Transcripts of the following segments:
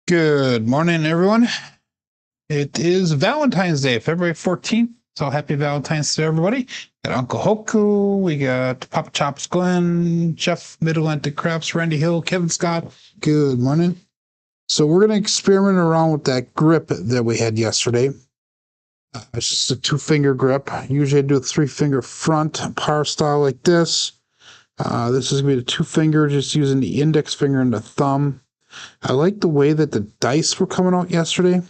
Good morning, everyone. It is Valentine's Day, February 14th. So happy Valentine's to everybody. Got Uncle Hoku, we got Papa Chops Glenn, Jeff Mid-Atlantic Craps, Randy Hill, Kevin Scott. Good morning. So we're going to experiment around with that grip that we had yesterday. It's just a 2-finger grip. Usually I do a 3-finger front par style like this. This is going to be the 2-finger, just using the index finger and the thumb. I like the way that the dice were coming out yesterday.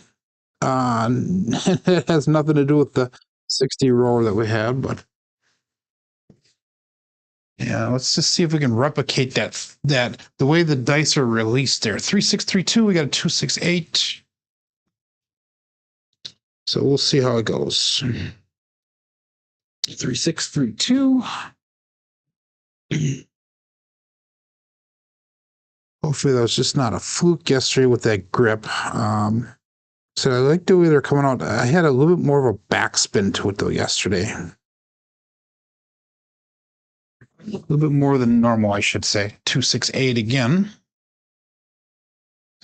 It has nothing to do with the 60 rower that we had, but yeah, let's just see if we can replicate that the way the dice are released there. 3-6-3-2, we got a 2-6-8. So we'll see how it goes. 3-6-3-2. Hopefully that was just not a fluke yesterday with that grip. So I like the way they're coming out. I had a little bit more of a backspin to it though yesterday. A little bit more than normal, I should say. 2-6-8 again.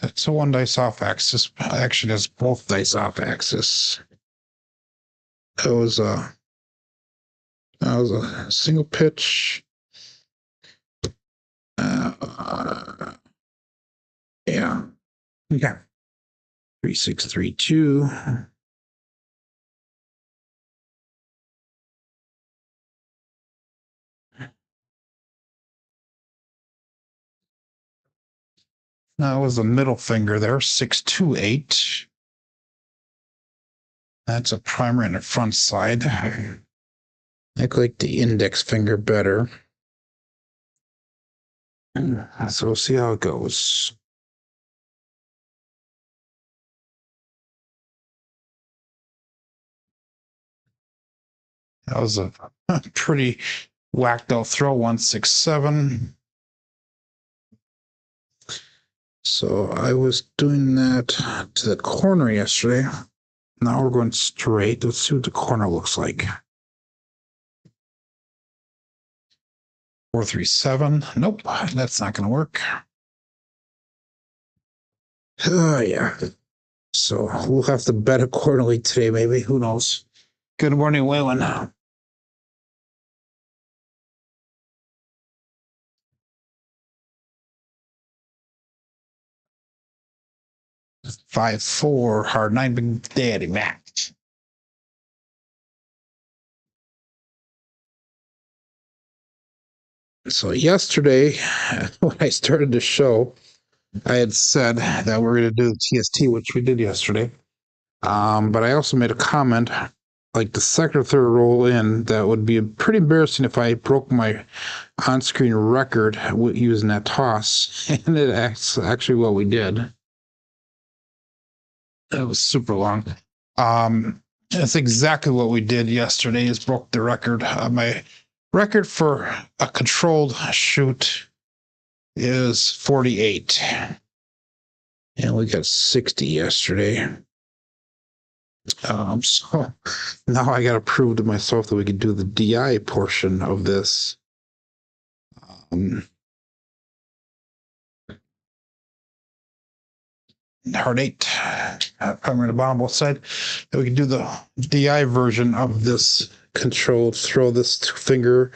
That's a 1 dice off axis. Actually, that's both dice off axis. That was a single pitch. Yeah. Okay. 3-6-3-2. That was a middle finger there. 6-2-8. That's a primary and a front side. I like the index finger better. So we'll see how it goes. That was a pretty whacked out throw. 1-6-7. So I was doing that to the corner yesterday. Now we're going straight. Let's see what the corner looks like. 4-3-7. Nope, that's not going to work. Oh, yeah. So we'll have to bet accordingly today, maybe. Who knows? Good morning, waylon. 5-4, hard 9, big daddy match. So yesterday, when I started the show, I had said that we're going to do the TST, which we did yesterday. But I also made a comment, like the second or third roll in, that would be pretty embarrassing if I broke my on-screen record using that toss. And it's actually what we did. That was super long. That's exactly what we did yesterday, is broke the record. My record for a controlled shoot is 48. And we got 60 yesterday. So now I got to prove to myself that we can do the DI portion of this. Hard 8, primary to bottom, both side. That we can do the DI version of this controlled throw, this 2-finger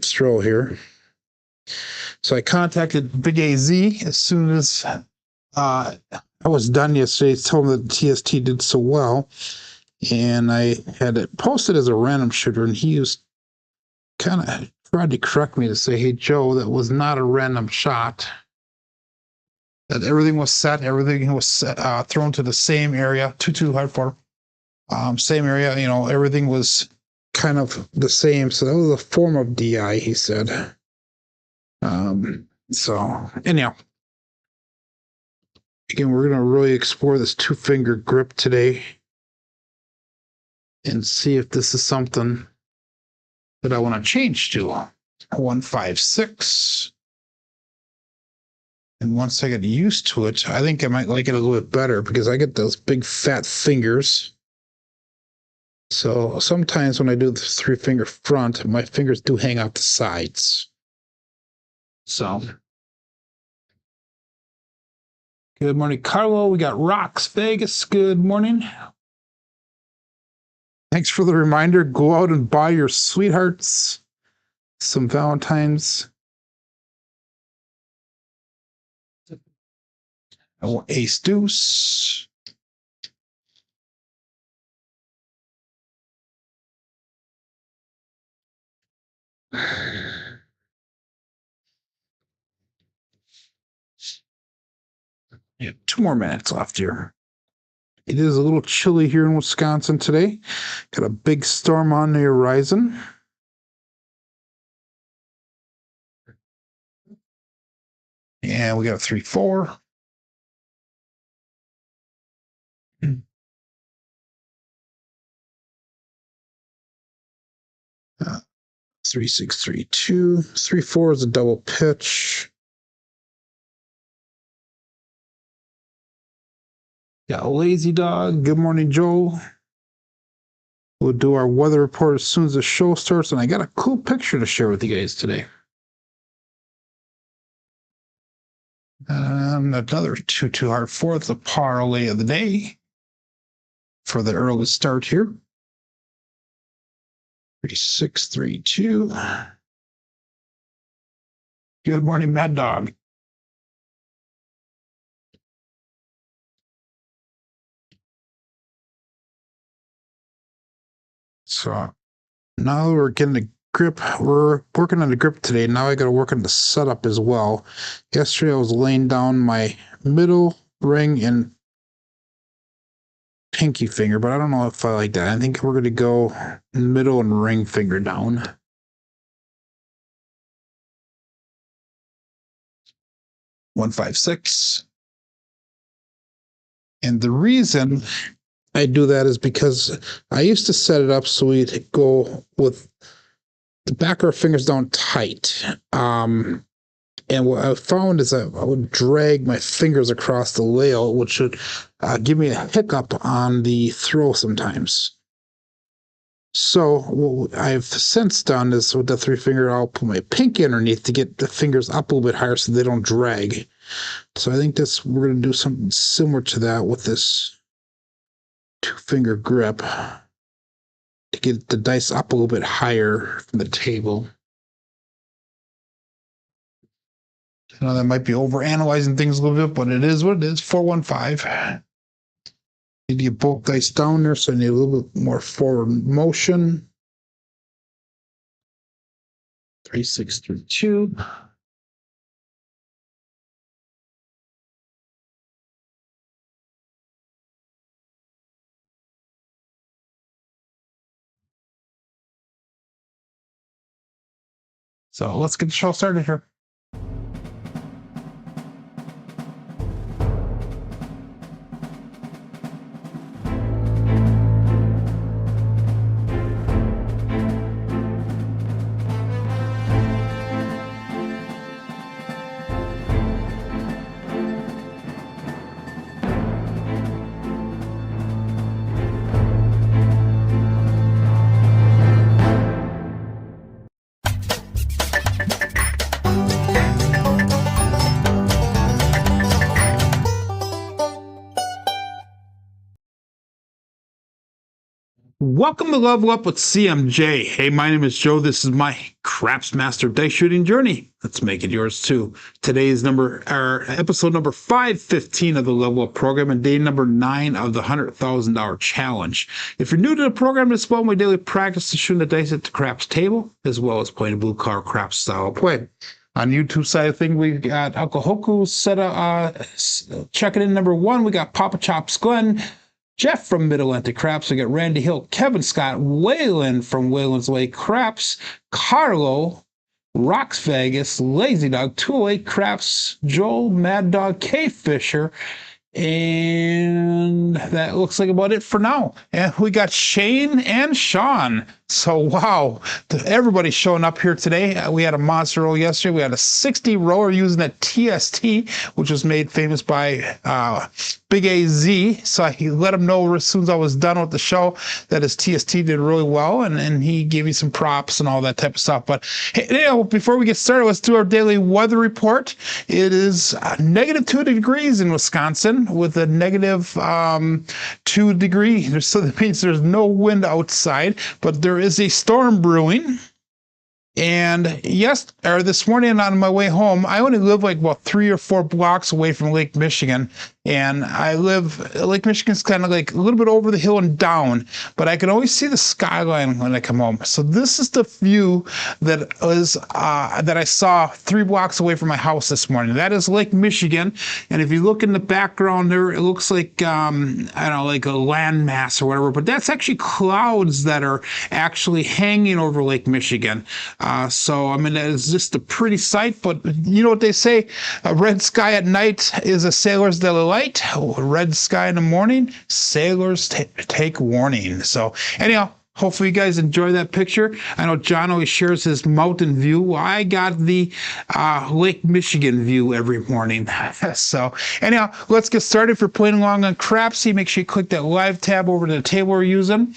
throw here. So I contacted Big AZ as soon as I was done yesterday, told him that the TST did so well. And I had it posted as a random shooter, and he was kind of tried to correct me to say, hey, Joe, that was not a random shot. That everything was set, everything was thrown to the same area, 2-2 hard 4. Same area, everything was kind of the same. So that was a form of DI, he said. So anyhow, again, we're going to really explore this 2-finger grip today and see if this is something that I want to change to. 1-5-6. And once I get used to it, I think I might like it a little bit better because I get those big fat fingers. So sometimes when I do the 3-finger front, my fingers do hang out the sides. So Good morning, Carlo. We got Rocks Vegas. Good morning. Thanks for the reminder. Go out and buy your sweethearts some Valentine's. I want ace deuce. Yeah, 2 more minutes left here. It is a little chilly here in Wisconsin today. Got a big storm on the horizon. And we got a 3-4. 3-6-3-2. 3-4 is a double pitch. Got a lazy dog. Good morning, Joe. We'll do our weather report as soon as the show starts, and I got a cool picture to share with you guys today. Another 2-2 hard fourth, the parlay of the day for the early start here. 3-6-3-2. Good morning, Mad Dog. So now we're getting the grip. We're working on the grip today. Now I got to work on the setup as well. Yesterday I was laying down my middle ring and pinky finger, but I don't know if I like that. I think we're going to go middle and ring finger down. 1-5-6. And the reason I do that is because I used to set it up so we'd go with the back of our fingers down tight. And what I found is that I would drag my fingers across the layout, which would give me a hiccup on the throw sometimes. So what I've since done is with the 3-finger, I'll put my pinky underneath to get the fingers up a little bit higher so they don't drag. So I think we're going to do something similar to that with this 2-finger grip to get the dice up a little bit higher from the table. I know that might be overanalyzing things a little bit, but it is what it is. 4-1-5. Need to get both dice down there, so I need a little bit more forward motion. 3-6-3-2. So let's get the show started here. Welcome to Level Up with CMJ. Hey, my name is Joe. This is my Craps Master Dice Shooting Journey. Let's make it yours too. Today is episode number 515 of the Level Up program and day number 9 of the $100,000 challenge. If you're new to the program, this is one my daily practice to shooting the dice at the craps table, as well as playing a blue collar craps style play. On the YouTube side of things, we got Uncle Hoku set up, checking in number 1. We got Papa Chops Glenn, Jeff from Mid-Atlantic Craps. We got Randy Hill, Kevin Scott, Waylon from Waylon's Way Craps, Carlo, Rocks Vegas, Lazy Dog, 208 Craps, Joel, Mad Dog, K Fisher, and that looks like about it for now. And we got Shane and Sean. So, wow, everybody's showing up here today. We had a monster roll yesterday. We had a 60 roller using a TST, which was made famous by Big AZ. So I let him know as soon as I was done with the show that his TST did really well, and he gave me some props and all that type of stuff. But hey, before we get started, let's do our daily weather report. It is negative 2 degrees in Wisconsin with a negative 2 degree. So that means there's no wind outside, but there is a storm brewing. And this morning on my way home, I only live like about 3 or 4 blocks away from Lake Michigan. And Lake Michigan's kind of like a little bit over the hill and down, but I can always see the skyline when I come home. So this is the view that I saw 3 blocks away from my house this morning. That is Lake Michigan. And if you look in the background there, it looks like, I don't know, like a landmass or whatever, but that's actually clouds that are actually hanging over Lake Michigan. So, I mean, that is just a pretty sight, but you know what they say, a red sky at night is a sailor's delight. Red sky in the morning, sailors take warning. So anyhow, hopefully you guys enjoy that picture. I know John always shares his mountain view. Well, I got the Lake Michigan view every morning. So anyhow, let's get started. If you're playing along on Crapsee, make sure you click that live tab over to the table we're using.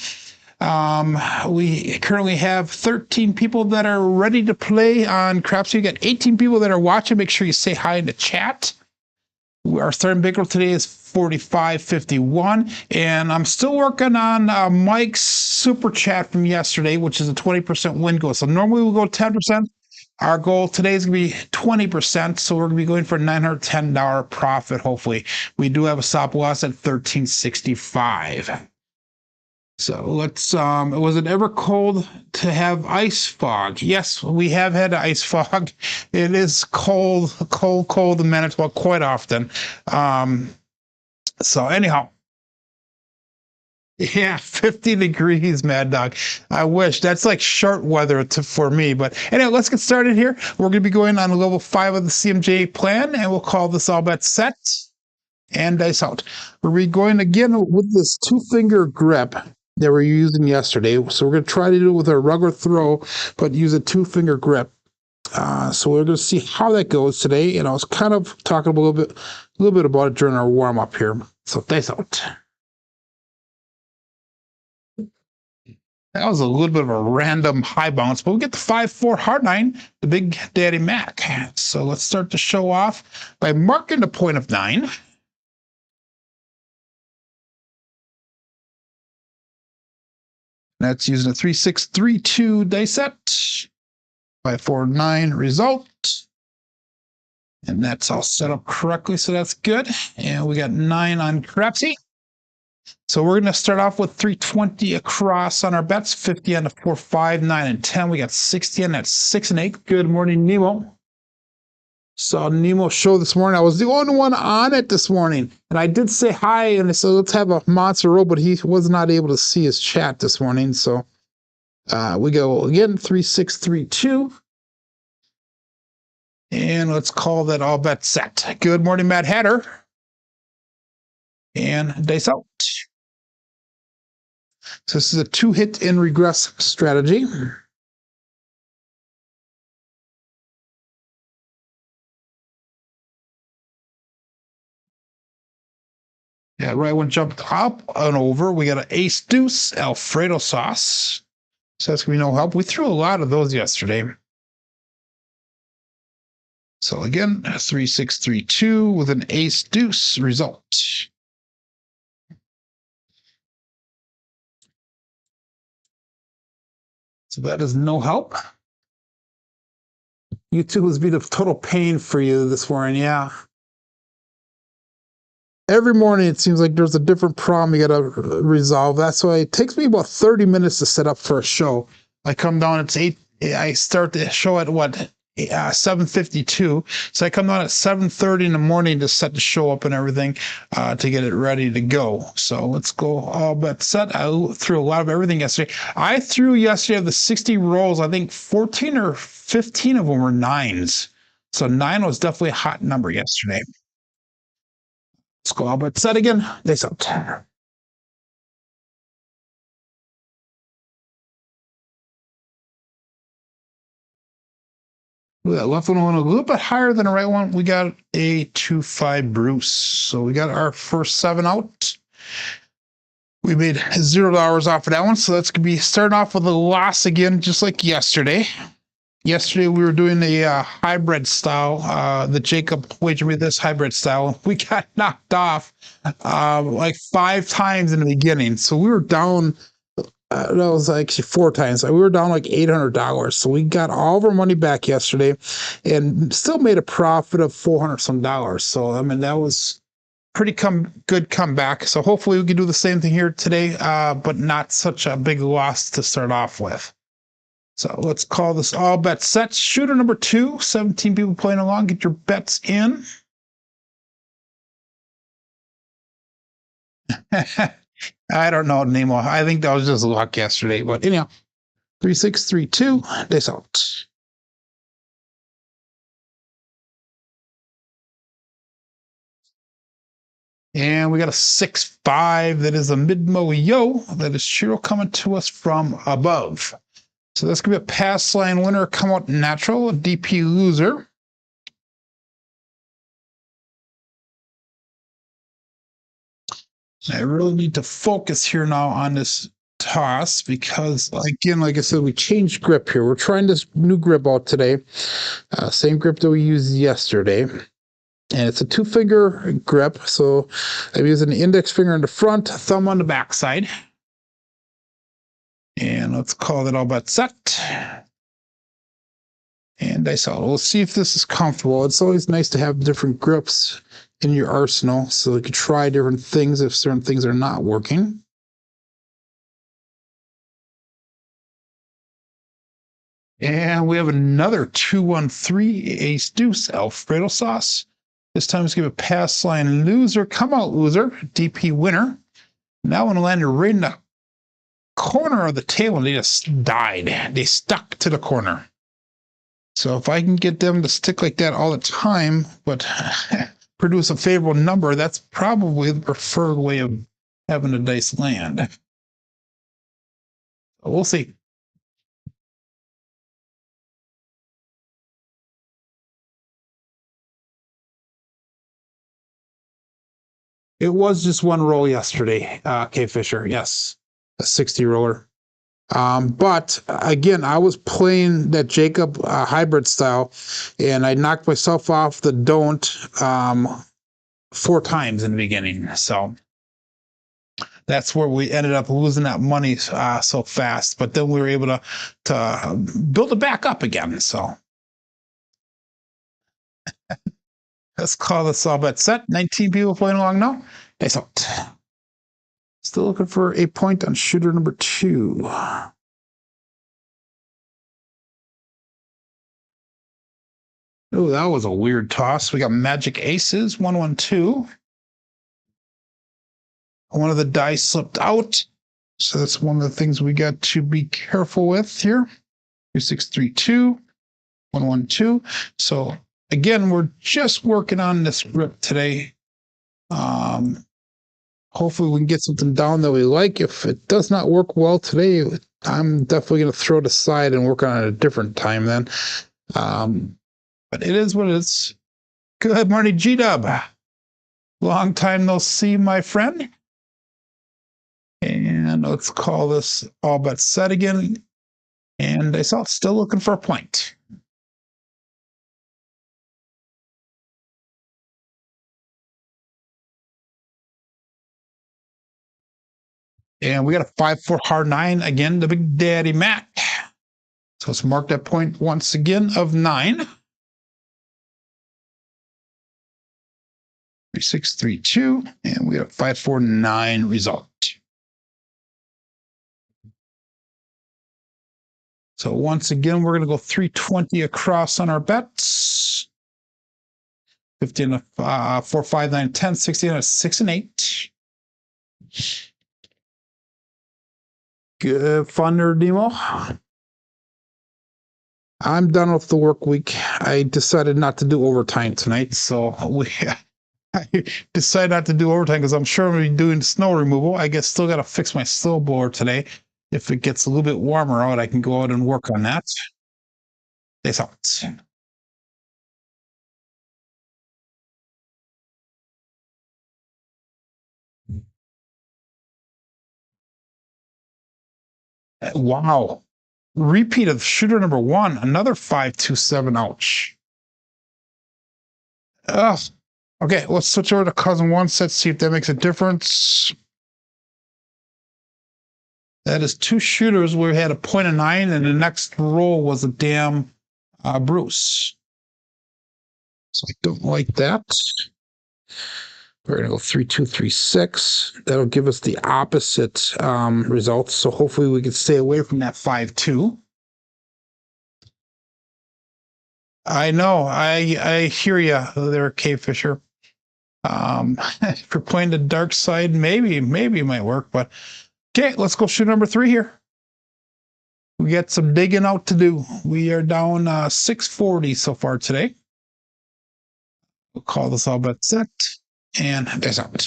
We currently have 13 people that are ready to play on Crapsee. You got 18 people that are watching. Make sure you say hi in the chat. Our starting bankroll today is 45.51, and I'm still working on Mike's super chat from yesterday, which is a 20% win goal. So normally we go 10%. Our goal today is going to be 20%, so we're going to be going for a $910 profit, hopefully. We do have a stop loss at 1365. So let's, was it ever cold to have ice fog? Yes, we have had ice fog. It is cold in Manitoba quite often. So anyhow, yeah, 50 degrees, Mad Dog. I wish. That's like short weather for me. But anyway, let's get started here. We're going to be going on level 5 of the CMJ plan, and we'll call this all bet set and dice out. We're going again with this 2-finger grip that we're using yesterday. So we're going to try to do it with a rugger throw, but use a 2-finger grip. So we're going to see how that goes today. And I was kind of talking a little bit about it during our warm up here. So dice out. That was a little bit of a random high bounce, but we get the 5-4 hard 9, the Big Daddy Mac. So let's start the show off by marking the point of 9. That's using a 3-6-3-2 dice set. 5-4-9 result. And that's all set up correctly, so that's good. And we got 9 on Crapsee. So we're going to start off with 320 across on our bets, 50 on the 4, 5, 9, and 10. We got 60 on that 6 and 8. Good morning, Nemo. Saw Nemo's show this morning. I was the only one on it this morning. And I did say hi, and I said, let's have a monster roll, but he was not able to see his chat this morning. So we go again, 3-6-3-2. And let's call that all bet set. Good morning, Mad Hatter. And dice out. So this is a 2-hit in regress strategy. Yeah, right when jumped up and over, we got an ace deuce Alfredo sauce. So that's going to be no help. We threw a lot of those yesterday. So again, 3-6-3-2 with an ace deuce result. So that is no help. YouTube has been a total pain for you this morning, yeah. Every morning it seems like there's a different problem you got to resolve. That's why it takes me about 30 minutes to set up for a show. I come down, it's 8. I start the show at 7:52. So I come down at 7:30 in the morning to set the show up and everything to get it ready to go. So let's go all bet set. I threw a lot of everything yesterday. I threw yesterday of the 60 rolls, I think 14 or 15 of them were 9s. So 9 was definitely a hot number yesterday. Let's go all bet set again. Dice out. That left one went a little bit higher than the right one. We got a 2-5 Bruce. So we got our first 7 out. We made $0 off of that one. So that's going to be starting off with a loss again, just like yesterday. Yesterday we were doing a hybrid style. The Jacob wagered me this hybrid style. We got knocked off like 5 times in the beginning. So we were down. That was actually 4 times. We were down like $800. So we got all of our money back yesterday and still made a profit of $400 some. So, I mean, that was pretty good comeback. So hopefully we can do the same thing here today, but not such a big loss to start off with. So let's call this all bets set. Shooter number 2, 17 people playing along. Get your bets in. I don't know anymore. I think that was just luck yesterday. But anyhow, 3632, days out. And we got a 6-5 that is a mid-mo yo. That is Shiro coming to us from above. So that's going to be a pass line winner, come out natural, a DP loser. I really need to focus here now on this toss because, again, like I said, we changed grip here. We're trying this new grip out today. Same grip that we used yesterday. And it's a 2-finger grip. So I'm using the index finger in the front, thumb on the back side. And let's call that all bet set. And dice out. We'll see if this is comfortable. It's always nice to have different grips in your arsenal so you can try different things if certain things are not working. And we have another 2-1-3 ace deuce Alfredo sauce. This time let's give a pass line loser, come out loser, DP winner. That one landed right in the corner of the table and they just died. They stuck to the corner. So if I can get them to stick like that all the time, but produce a favorable number, that's probably the preferred way of having the dice land. We'll see. It was just one roll yesterday, K Fisher. Yes, a 60 roller. But again, I was playing that Jacob hybrid style, and I knocked myself off the don't 4 times in the beginning. So that's where we ended up losing that money so fast. But then we were able to build it back up again. So let's call this all bet set. 19 people playing along now. Nice out. Still looking for a point on shooter number 2. Oh, that was a weird toss. We got magic aces, 1-1-2. One of the dice slipped out. So that's one of the things we got to be careful with here. 2-6-3-2, 1-1-2. So again, we're just working on this grip today. Hopefully we can get something down that we like. If it does not work well today, I'm definitely going to throw it aside and work on it at a different time then. But it is what it is. Good morning, G-Dub. Long time no see, my friend. And let's call this all but set again. And I saw it's still looking for a point. And we got a 5-4 hard 9 again, the Big Daddy Mac. So let's mark that point once again of 9. 3-6-3-2, and we have 5-4-9 result. So once again, we're going to go 320 across on our bets. 15, 4, 5, 9, 10, 16, 6, and 8. Good fun, Demo. I'm done with the work week. I decided not to do overtime tonight, so I decided not to do overtime because I'm sure I'm going to be doing snow removal. I guess still got to fix my snow blower today. If it gets a little bit warmer out, I can go out and work on that. Peace out. Wow. Repeat of shooter number one, another 527. Ouch. Ugh. Okay, let's switch over to cousin one set, see if that makes a difference. That is two shooters where we had a point of 9, and the next roll was a damn Bruce. So I don't like that. We're going to go 3, 2, 3, 6. That'll give us the opposite results. So hopefully we can stay away from that 5, 2. I know. I hear you there, K Fisher. If you're playing the dark side, maybe it might work. But okay, let's go shoot number 3 here. We got some digging out to do. We are down 640 so far today. We'll call this all but set. And there's out.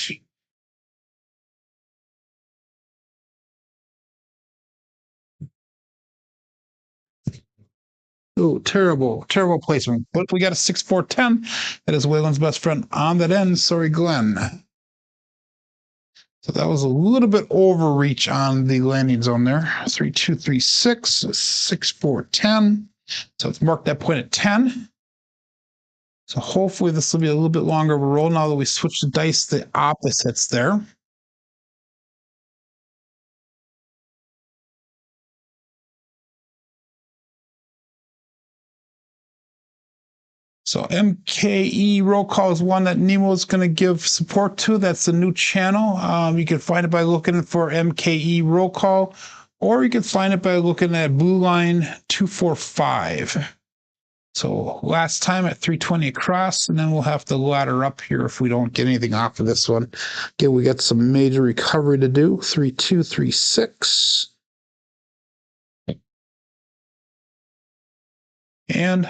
Oh, terrible placement. But we got a 6, 4, 10. That is Waylon's best friend on that end. Sorry, Glenn. So that was a little bit overreach on the landing zone there. 3, 2, 3, 6, 6, 4, 10. So let's mark that point at 10. So hopefully this will be a little bit longer of a roll now that we switch the dice the opposites there. So MKE roll call is one that Nemo is going to give support to. That's a new channel. You can find it by looking for MKE roll call, or you can find it by looking at Blue Line 245. So last time at 320 across, and then we'll have to ladder up here if we don't get anything off of this one. Again, we got some major recovery to do. 3, 2, 3, 6. And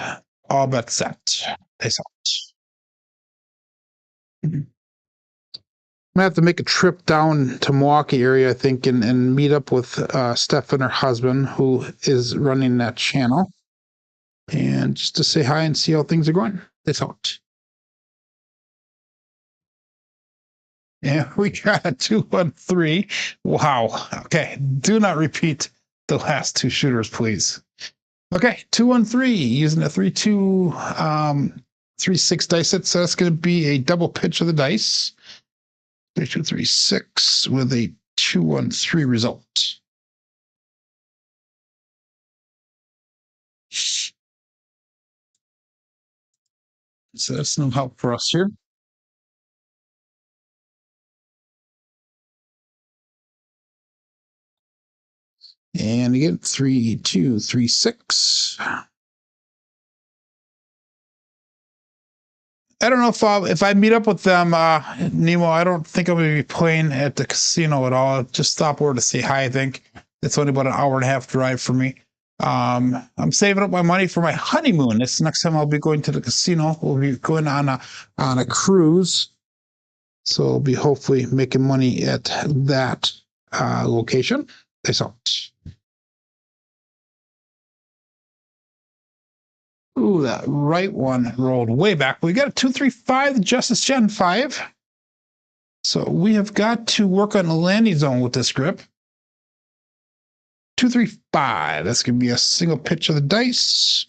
all but set. Peace out. I'm gonna have to make a trip down to Milwaukee area, I think, and meet up with Steph and her husband, who is running that channel, and just to say hi and see how things are going. Peace out. Yeah, we got a 2-1-3. Wow. Okay, do not repeat the last two shooters, please. Okay, 2-1-3 using a 3-2 3-6 dice set. So that's going to be a double pitch of the dice. 3, 2, 3, 6 with a 2-1-3 result. So that's no help for us here. And again, 3, 2, 3, 6. I don't know if I meet up with them, Nemo. I don't think I'm going to be playing at the casino at all. Just stop over to say hi. I think it's only about an hour and a half drive for me. I'm saving up my money for my honeymoon. This next time I'll be going to the casino. We'll be going on a cruise, so I'll be hopefully making money at that location. Peace out. Ooh, that right one rolled way back. We got a 2-3-5, Justice Gen 5. So we have got to work on the landing zone with this grip. 2-3-5. That's going to be a single pitch of the dice.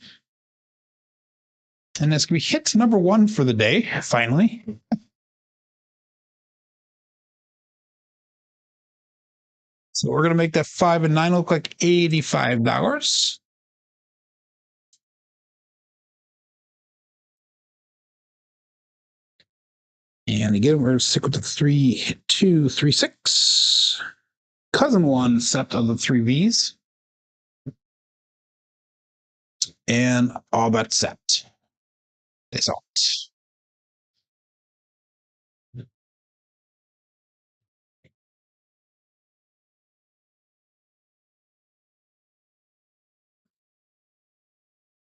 And that's going to be hit number 1 for the day, finally. So we're going to make that 5 and 9 look like $85. And again, we're going to stick with the 3, 2, 3, 6. Cousin one set of the 3 Vs. And all but set. Peace out.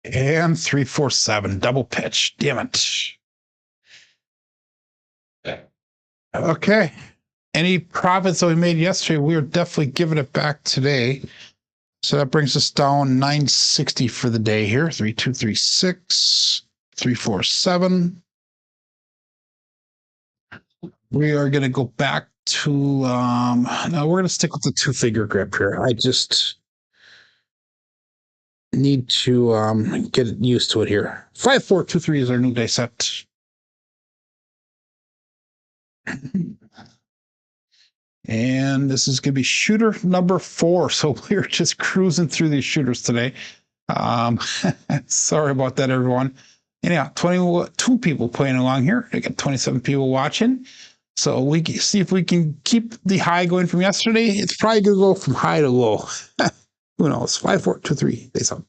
And 3, 4, 7. Double pitch. Damn it. Okay. Any profits that we made yesterday, we are definitely giving it back today. So that brings us down 960 for the day here. 3, 2, 3, 6, 3, 4, 7. We are going to go back to, now we're going to stick with the 2-figure grip here. I just need to get used to it here. 5, 4, 2, 3 is our new day set. And this is going to be shooter number 4. So we're just cruising through these shooters today. Sorry about that, everyone. Anyhow, 22 people playing along here. I got 27 people watching. So we can see if we can keep the high going from yesterday. It's probably going to go from high to low. Who knows? 5, 4, 2, 3. They sound.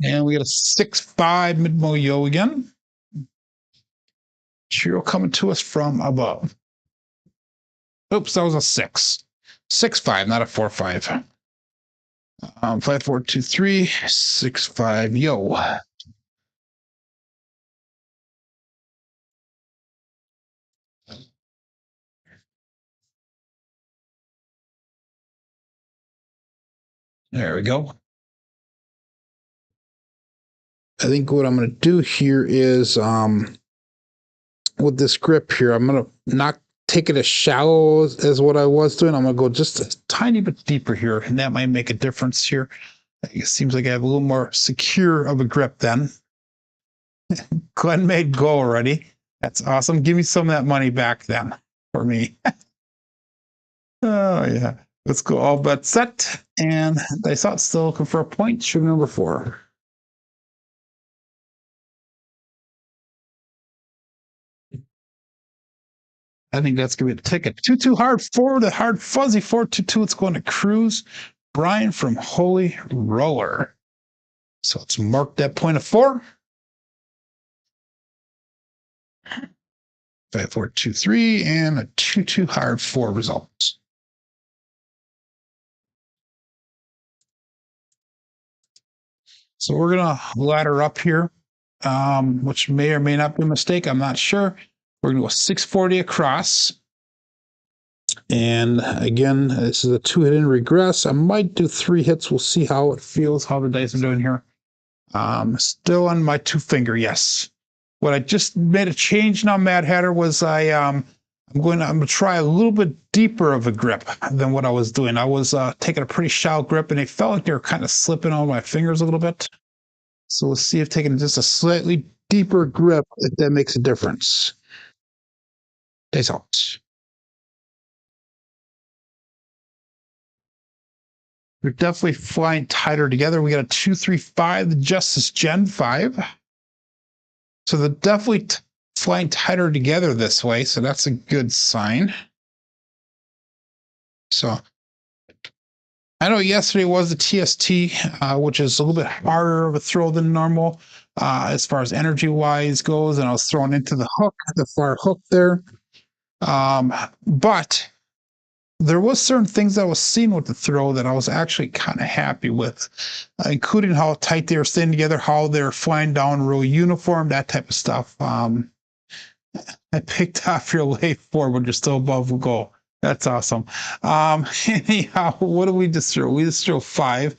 And we got a 6, 5 mid-mo yo again. Cheerio coming to us from above. Oops, that was a 6. 6, 5, not a 4, 5. 5, 4, 2, 3, 6, 5, yo. There we go. I think what I'm going to do here is with this grip here, I'm going to not take it as shallow as what I was doing. I'm going to go just a tiny bit deeper here, and that might make a difference here. It seems like I have a little more secure of a grip then. Glenn made go already. That's awesome. Give me some of that money back then for me. Oh, yeah. Let's go all bet set. And I saw it still looking for a point. Sugar number 4. I think that's going to be the ticket. 2-2 hard 4 to hard fuzzy 4-2-2. It's going to Cruise. Brian from Holy Roller. So let's mark that point of 4. 5, 4, 2, 3, and a 2-2 hard 4 results. So we're going to ladder up here, which may or may not be a mistake. I'm not sure. We're going to go 640 across. And again, this is a 2-hit in regress. I might do 3 hits. We'll see how it feels, how the dice are doing here. Still on my 2-finger, yes. What I just made a change now, Mad Hatter, was I'm going to try a little bit deeper of a grip than what I was doing. I was taking a pretty shallow grip, and it felt like they were kind of slipping on my fingers a little bit. So we'll see if taking just a slightly deeper grip, if that makes a difference. Dice out. They're definitely flying tighter together. We got a 2, 3, 5, the Justice Gen 5. So they're definitely flying tighter together this way. So that's a good sign. So I know yesterday was the TST, which is a little bit harder of a throw than normal as far as energy wise goes. And I was thrown into the hook, the far hook there. But there was certain things I was seeing with the throw that I was actually kind of happy with, including how tight they were staying together, how they're flying down real uniform, that type of stuff. I picked off your lay 4, but you're still above the goal. That's awesome. Anyhow, what do we just throw? We just throw 5.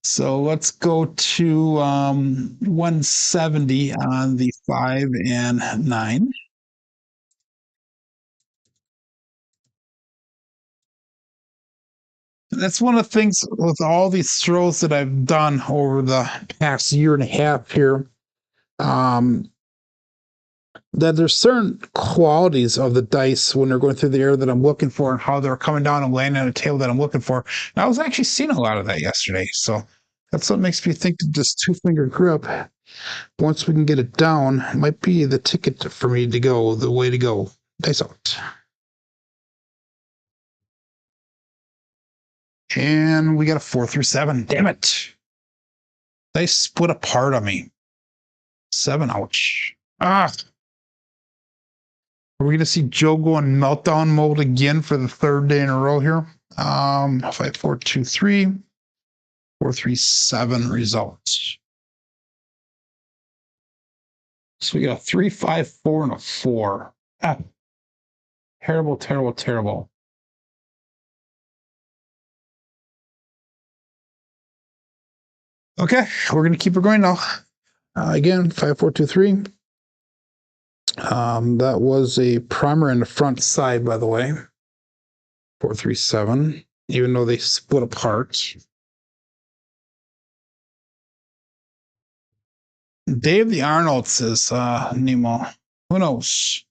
So let's go to 170 on the 5 and 9. That's one of the things with all these throws that I've done over the past year and a half here. That there's certain qualities of the dice when they're going through the air that I'm looking for, and how they're coming down and landing on a table that I'm looking for. And I was actually seeing a lot of that yesterday. So that's what makes me think that this 2-finger grip, once we can get it down, might be the ticket for me to go, the way to go. Dice out. And we got a 4 through 7. Damn it. They split apart on me. 7, ouch. Ah. Are we going to see Joe go in meltdown mode again for the 3rd day in a row here? 5, 4, 2, 3. 4, 3, 7 results. So we got a 3, 5, 4, and a 4. Ah. Terrible, terrible, terrible. Okay, we're going to keep it going now. Again, 5, 4, 2, 3. That was a primer in the front side, by the way. 437, even though they split apart. Dave the Arnold says, Nemo. Who knows?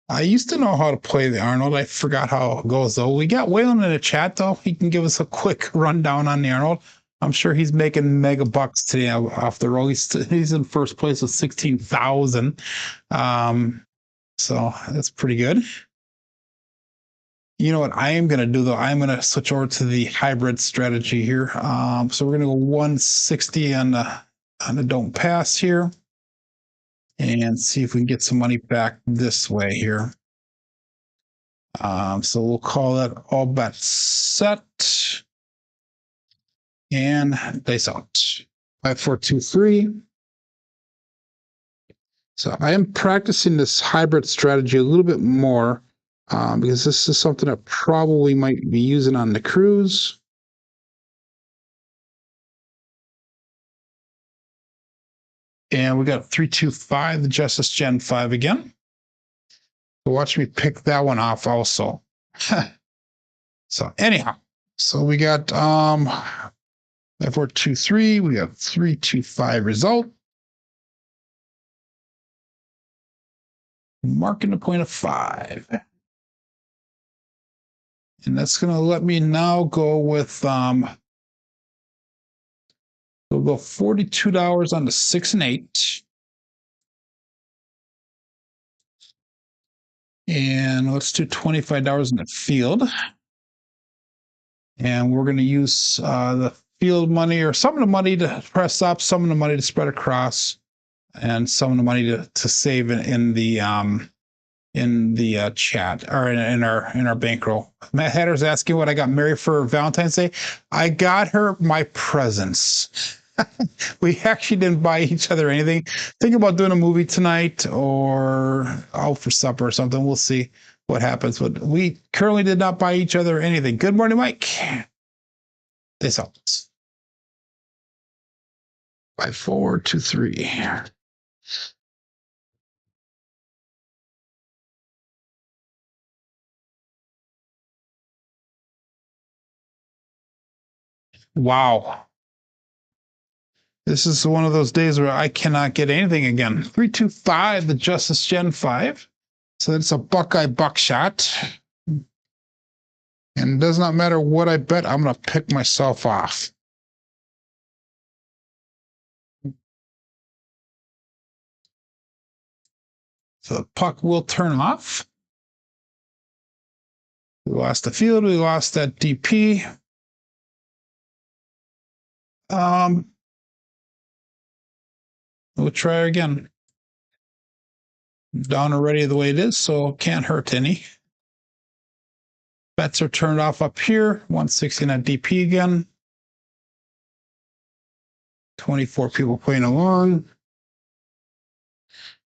I used to know how to play the Arnold. I forgot how it goes, though. We got Waylon in the chat, though. He can give us a quick rundown on the Arnold. I'm sure he's making mega bucks today off the roll. He's in first place with 16,000. So that's pretty good. You know what I am going to do, though? I'm going to switch over to the hybrid strategy here. So we're going to go 160 on the don't pass here and see if we can get some money back this way here. So we'll call that all bets set and dice out. 5, 4, 2, 3. So I am practicing this hybrid strategy a little bit more because this is something that probably might be using on the cruise. And we got 3, 2, 5, the Justice Gen 5 again. So watch me pick that one off also. So anyhow, so we got 5, 4, 2, 3. We got 3, 2, 5 result. Marking the point of 5. And that's going to let me now go with we'll go $42 on the 6 and 8. And let's do $25 in the field. And we're going to use the field money or some of the money to press up, some of the money to spread across, and some of the money to save in the chat or in our bankroll. Matt Hatter's asking what I got Mary for Valentine's Day. I got her my presents. We actually didn't buy each other anything. Think about doing a movie tonight or out for supper or something. We'll see what happens. But we currently did not buy each other anything. Good morning, Mike. This helps. 5, 4, 2, 3. Wow. This is one of those days where I cannot get anything again. 3, 2, 5, the Justice Gen 5. So that's a Buckeye buckshot. And it does not matter what I bet, I'm going to pick myself off. So the puck will turn off. We lost the field. We lost that DP. We'll try again. Down already the way it is, so can't hurt any. Bets are turned off up here. 160 on DP again. 24 people playing along.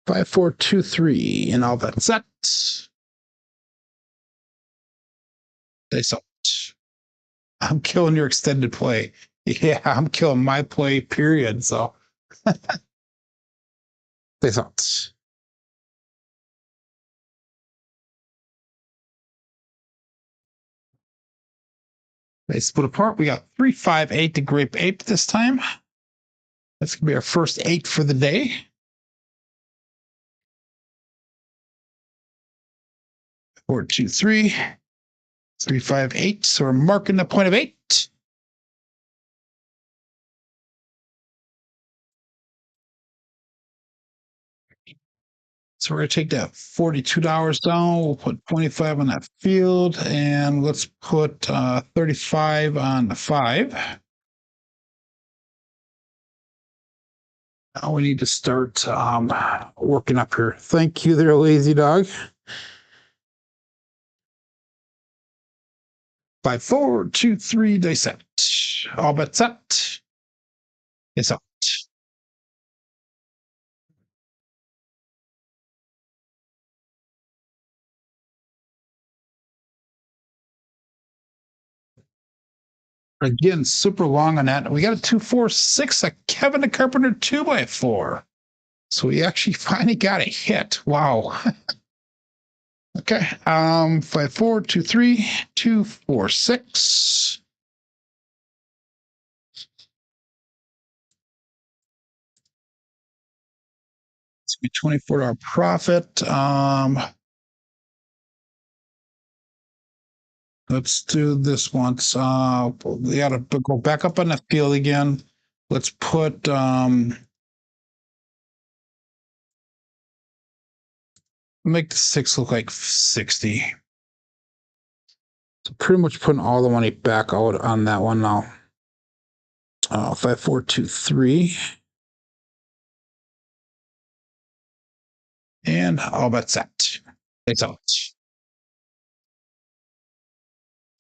5, 4, 2, 3, and all bet set. Dice out. I'm killing your extended play. Yeah, I'm killing my play, period. So dice out. They split apart. We got 3, 5, 8 to grape 8 this time. That's going to be our first 8 for the day. 4, 2, 3. 3, 5, 8. So we're marking the point of 8. So we're going to take that $42 down. We'll put 25 on that field, and let's put 35 on the 5. Now we need to start working up here. Thank you there, lazy dog. 5, 4, 2, 3, dice set. All bets set. It's out. Again, super long on that. We got a 2, 4, 6, a Kevin the Carpenter 2x4. So we actually finally got a hit. Wow. Okay. 5, 4, 2, 3, 2, 4, 6. It's gonna be $24 profit. Let's do this once. We gotta go back up on the field again. Let's put make the 6 look like 60. So pretty much putting all the money back out on that one now. 5, 4, 2, 3. And all bets set. It's out.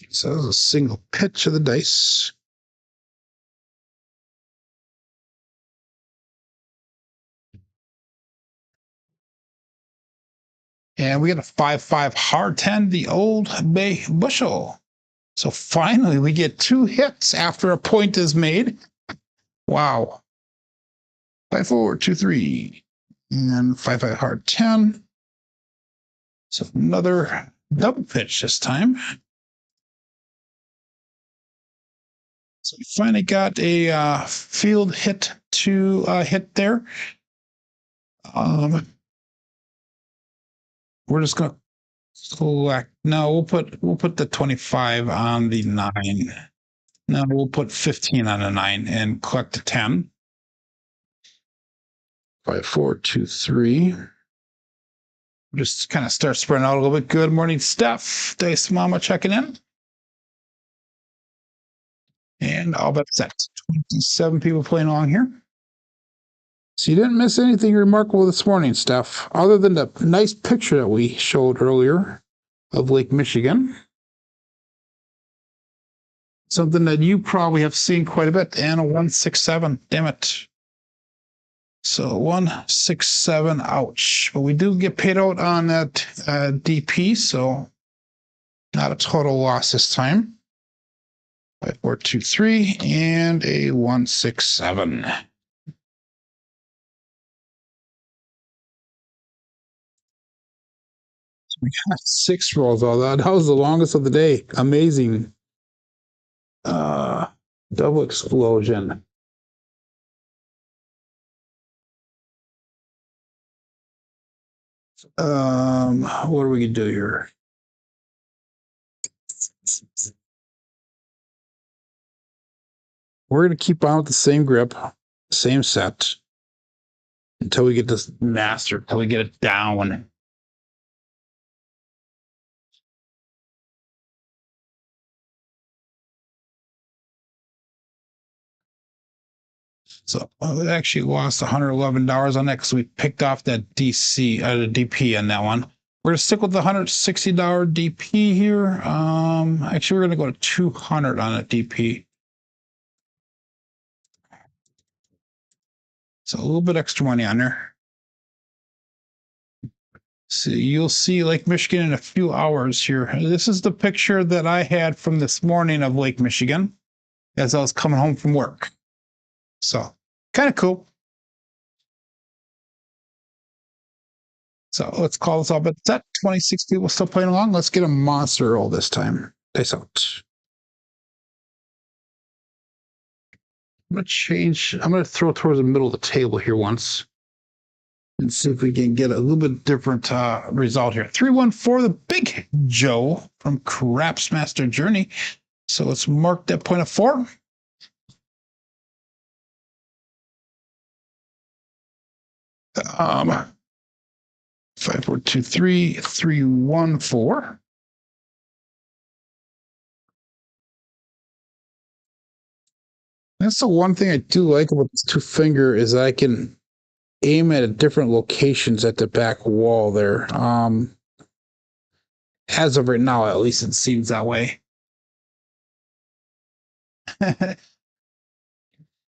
So this is a single pitch of the dice. And we get a 5-5 hard 10, the Old Bay Bushel. So finally, we get 2 hits after a point is made. Wow. 5, 4, 2, 3. And 5-5 hard 10. So another double pitch this time. So we finally got a field hit to hit there. We're just gonna select. No, we'll put the 25 on the 9. No, we'll put 15 on the 9 and collect the 10. 5, 4, 2, 3. Just kind of start spreading out a little bit. Good morning, Steph. Dice Mama checking in. And all bet set. 27 people playing along here. So you didn't miss anything remarkable this morning, Steph, other than the nice picture that we showed earlier of Lake Michigan. Something that you probably have seen quite a bit. And a 167. Damn it. So 167. Ouch. But we do get paid out on that DP, so not a total loss this time. 5, 4, 2, 3, and a 167. So we got 6 rolls. All that was the longest of the day. Amazing. Double explosion. What are we gonna do here? We're gonna keep on with the same grip, same set, until we get this master, until we get it down. So we actually lost $111 on that because we picked off that the DP on that one. We're gonna stick with the $160 DP here. Actually, we're gonna go to 200 on a DP. So a little bit extra money on there. So you'll see Lake Michigan in a few hours here. This is the picture that I had from this morning of Lake Michigan as I was coming home from work. So kind of cool. So let's call this all but set. 26 people still playing along. Let's get a monster roll this time. Dice out. I'm going to change. I'm going to throw towards the middle of the table here once and see if we can get a little bit different result here. 314, the Big Joe from Craps Master Journey. So let's mark that point of 4. Um, 5, 4, 2, 3, 3, 1, 4. That's the one thing I do like about this 2-finger is I can aim at different locations at the back wall there. As of right now, at least it seems that way.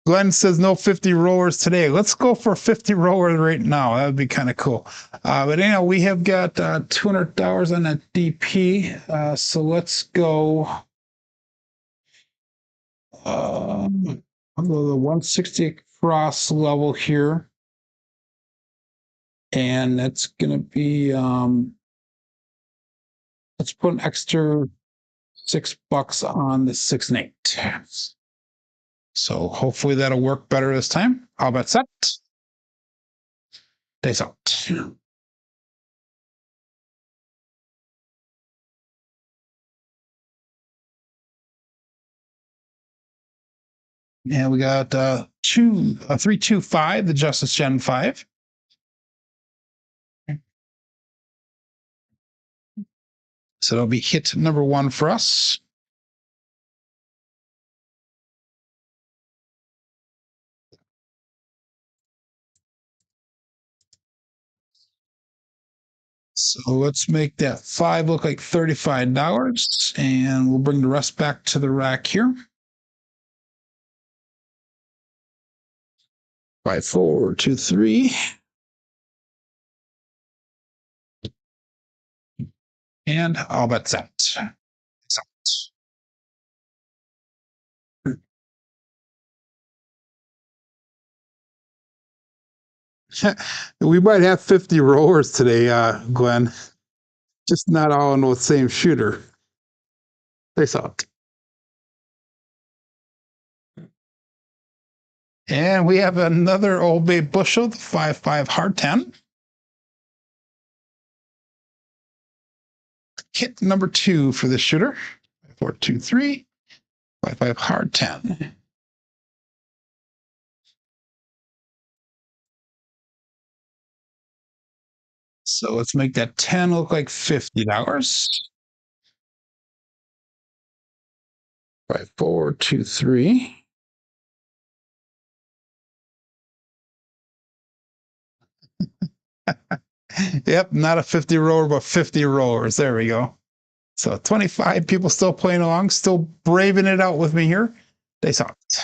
Glenn says no 50 rollers today. Let's go for 50 rollers right now. That would be kind of cool. But anyhow, we have got $200 on that DP. So let's go. I'll go the 160 cross level here. And that's going to be Let's put an extra $6 on the 6 and 8. So hopefully that'll work better this time. All bet set. Days out. And we got 325, the Justice Gen 5. So it'll be hit number 1 for us. So let's make that 5 look like $35, and we'll bring the rest back to the rack here. 5, 4, 2, 3. And all bet set. We might have 50 rollers today, Glenn. Just not all in the same shooter. They saw it. And we have another Old Bay bushel, the 5-5 hard 10. Hit number 2 for this shooter. 4, 2, 3. 5-5 hard 10. So let's make that 10 look like $50. 5, 4, 2, 3. Yep, not a 50 roller, but 50 rollers. There we go. So 25 people still playing along, still braving it out with me here. They saw it.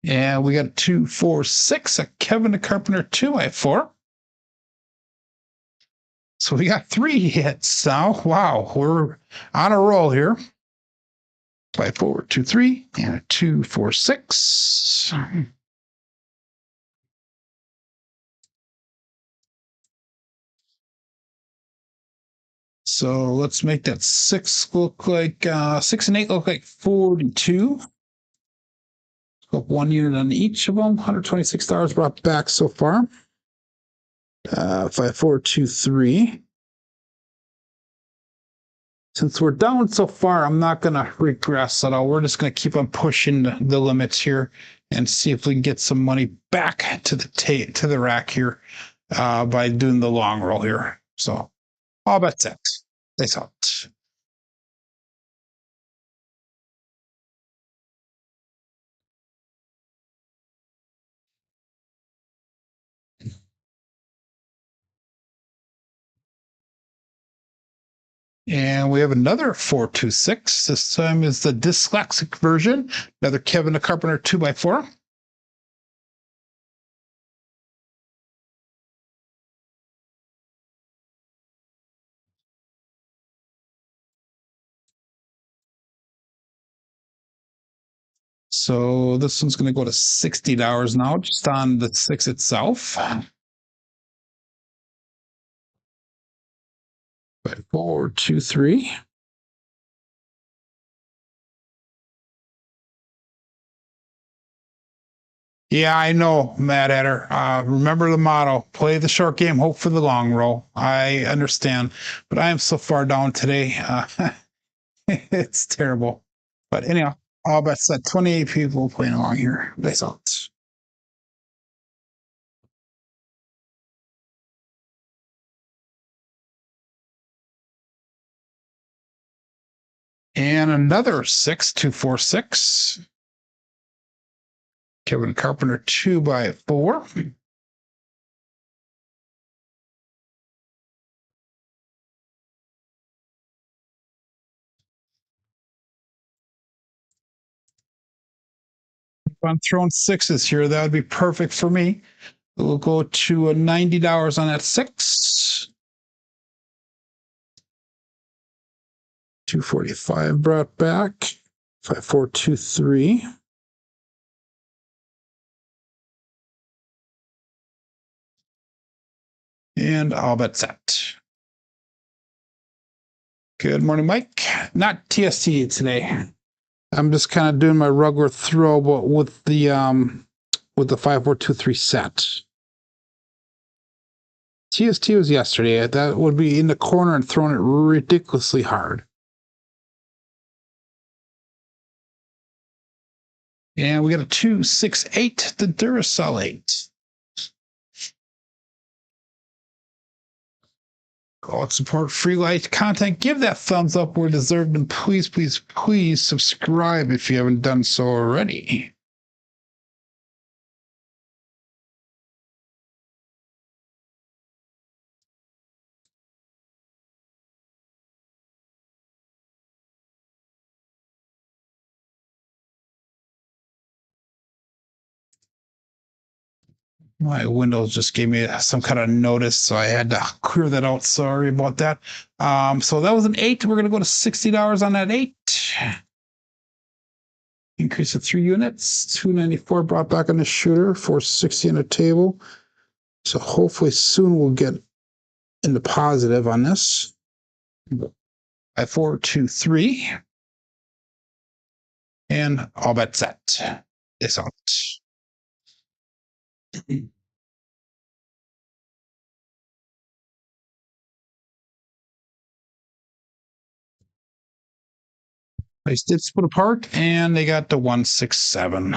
And we got 2, 4, 6, a Kevin the Carpenter 2 by 4. So we got 3 hits now. Wow, we're on a roll here. 5, 4, 2, 3, and a 2, 4, 6. So let's make that 6 look like 6 and 8 look like 42. Up 1 unit on each of them. $126 brought back so far. 5, 4, 2, 3. Since we're down so far, I'm not going to regress at all. We're just going to keep on pushing the limits here and see if we can get some money back to the rack here by doing the long roll here. So all bets set. They saw it. And we have another 426. This time is the dyslexic version. Another Kevin the Carpenter 2 by 4. So this one's going to go to $60 now, just on the 6 itself. 5, 4, 2, 3. Yeah, I know, Mad Hatter. Remember the motto: play the short game, hope for the long roll. I understand, but I am so far down today. It's terrible. But anyhow, all bets set. 28 people playing along here. That's all. And another 6, 2, 4, 6. Kevin Carpenter 2 by 4. If I'm throwing 6s here, that would be perfect for me. We'll go to $90 on that 6. 245 brought back. 5423. And all bet set. Good morning, Mike. Not TST today. I'm just kind of doing my regular throw, but with the 5423 set. TST was yesterday. That would be in the corner and throwing it ridiculously hard. And we got a 268, the Duracell 8. Go out, support free light content. Give that thumbs up where deserved, and please, please, please subscribe if you haven't done so already. My Windows just gave me some kind of notice, so I had to clear that out. Sorry about that. So that was an 8. We're going to go to $60 on that 8. Increase of 3 units. 294 brought back on the shooter. 460 on the table. So hopefully soon we'll get in the positive on this. 5423. And all bet set. It's out. They did split apart, and they got the 167.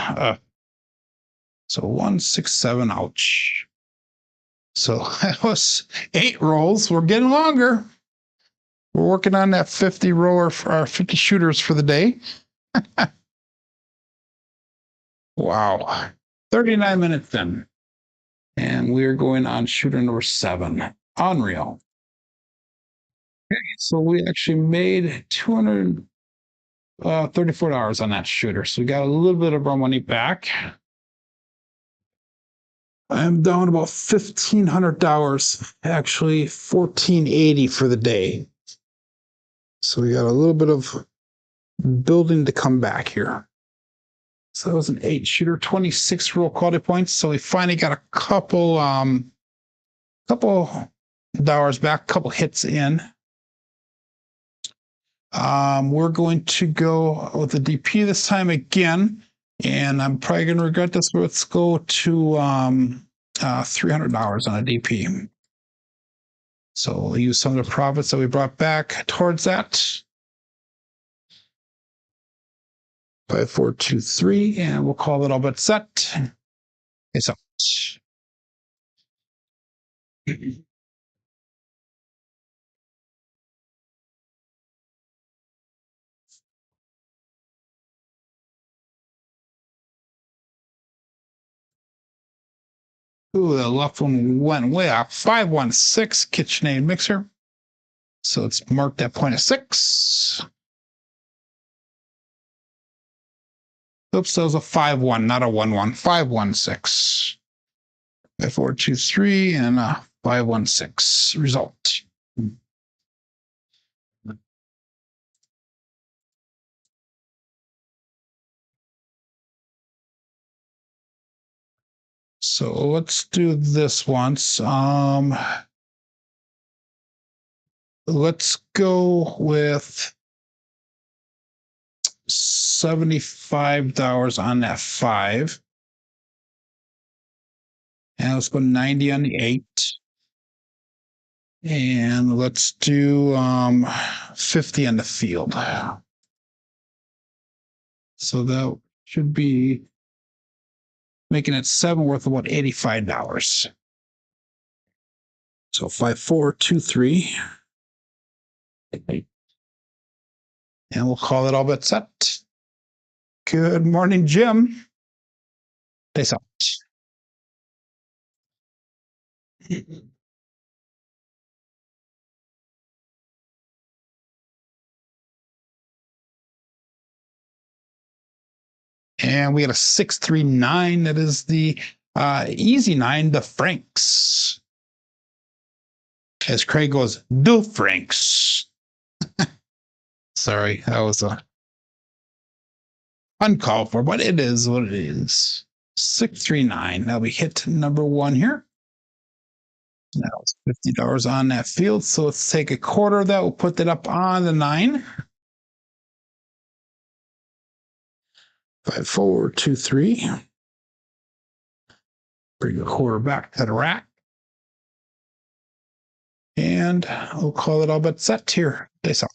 So 167. Ouch. So that was 8 rolls. We're getting longer. We're working on that 50 roller or 50 shooters for the day. Wow. 39 minutes then. And we're going on shooter number 7. Unreal. Okay, so we actually made $234 on that shooter. So we got a little bit of our money back. I'm down about $1,500, actually $1,480 for the day. So we got a little bit of building to come back here. So that was an 8 shooter, 26 roll quality points. So we finally got a couple dollars back, couple hits in. We're going to go with the DP this time again, and I'm probably going to regret this, but let's go to $300 on a DP. So we'll use some of the profits that we brought back towards that. 5423, and we'll call it all but set. It's out. Ooh, the left one went way up. 516 KitchenAid mixer. So let's mark that point at 6. Oops, that was a 5-1, not a 1-1. 516. 5423 and a 516 result. So let's do this once. Let's go with $75 on that 5. And let's go 90 on the 8. And let's do 50 on the field. So that should be making it 7 worth about $85. So 5423. And we'll call it all but set. Good morning, Jim. Peace out. And we got a 639. That is the easy 9, the Franks. As Craig goes, do Franks. Sorry, that was a uncalled for, but it is what it is. 639. Now we hit number one here. Now it's $50 on that field. So let's take a quarter of that. We'll put that up on the 9. 5, 4, 2, 3. Bring the quarter back to the rack. And we'll call it all but set here. Face out.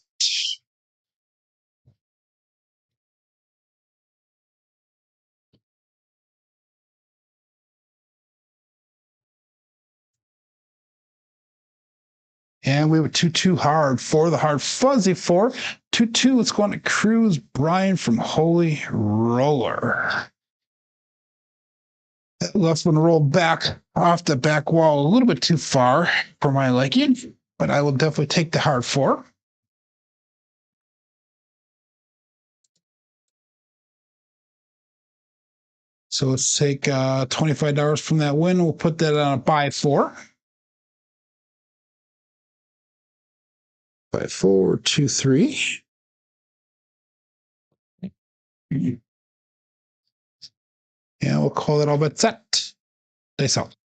And we have a 2-2 hard for the hard fuzzy 4. 2-2, let's go on to Cruise Brian from Holy Roller. That left one rolled back off the back wall a little bit too far for my liking, but I will definitely take the hard 4. So let's take $25 from that win. We'll put that on a buy 4. 5, 4, 2, 3. And we'll call it all but set. Face out.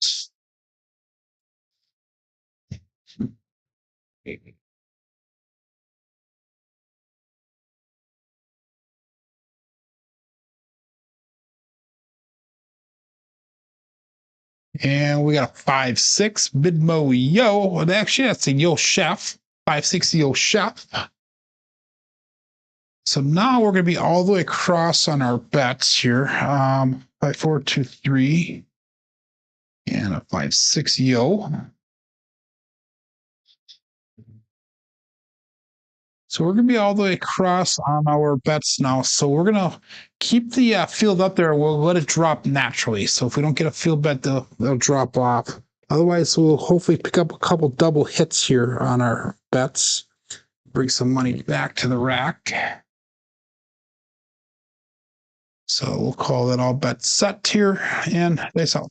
And we got a 5-6 Bidmo Yo. Actually, that's a Yo Chef. 5-6 Yo Chef. So now we're going to be all the way across on our bets here. 5, 4, 2, 3. And a 5-6 Yo. So we're going to be all the way across on our bets now. So we're going to keep the field up there. We'll let it drop naturally. So if we don't get a field bet, they'll drop off. Otherwise, we'll hopefully pick up a couple double hits here on our bets. Bring some money back to the rack. So we'll call that all bets set here. And face out.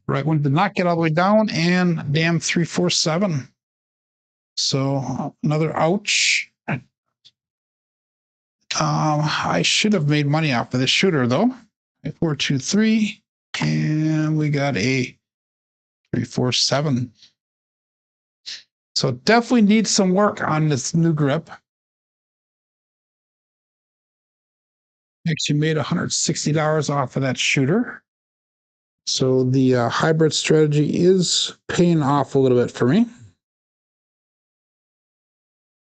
Right one did not get all the way down, and damn 347. So another ouch. I should have made money off of this shooter though. 4, 2, 3, and we got a 347. So definitely needs some work on this new grip. Actually made $160 off of that shooter. So the hybrid strategy is paying off a little bit for me.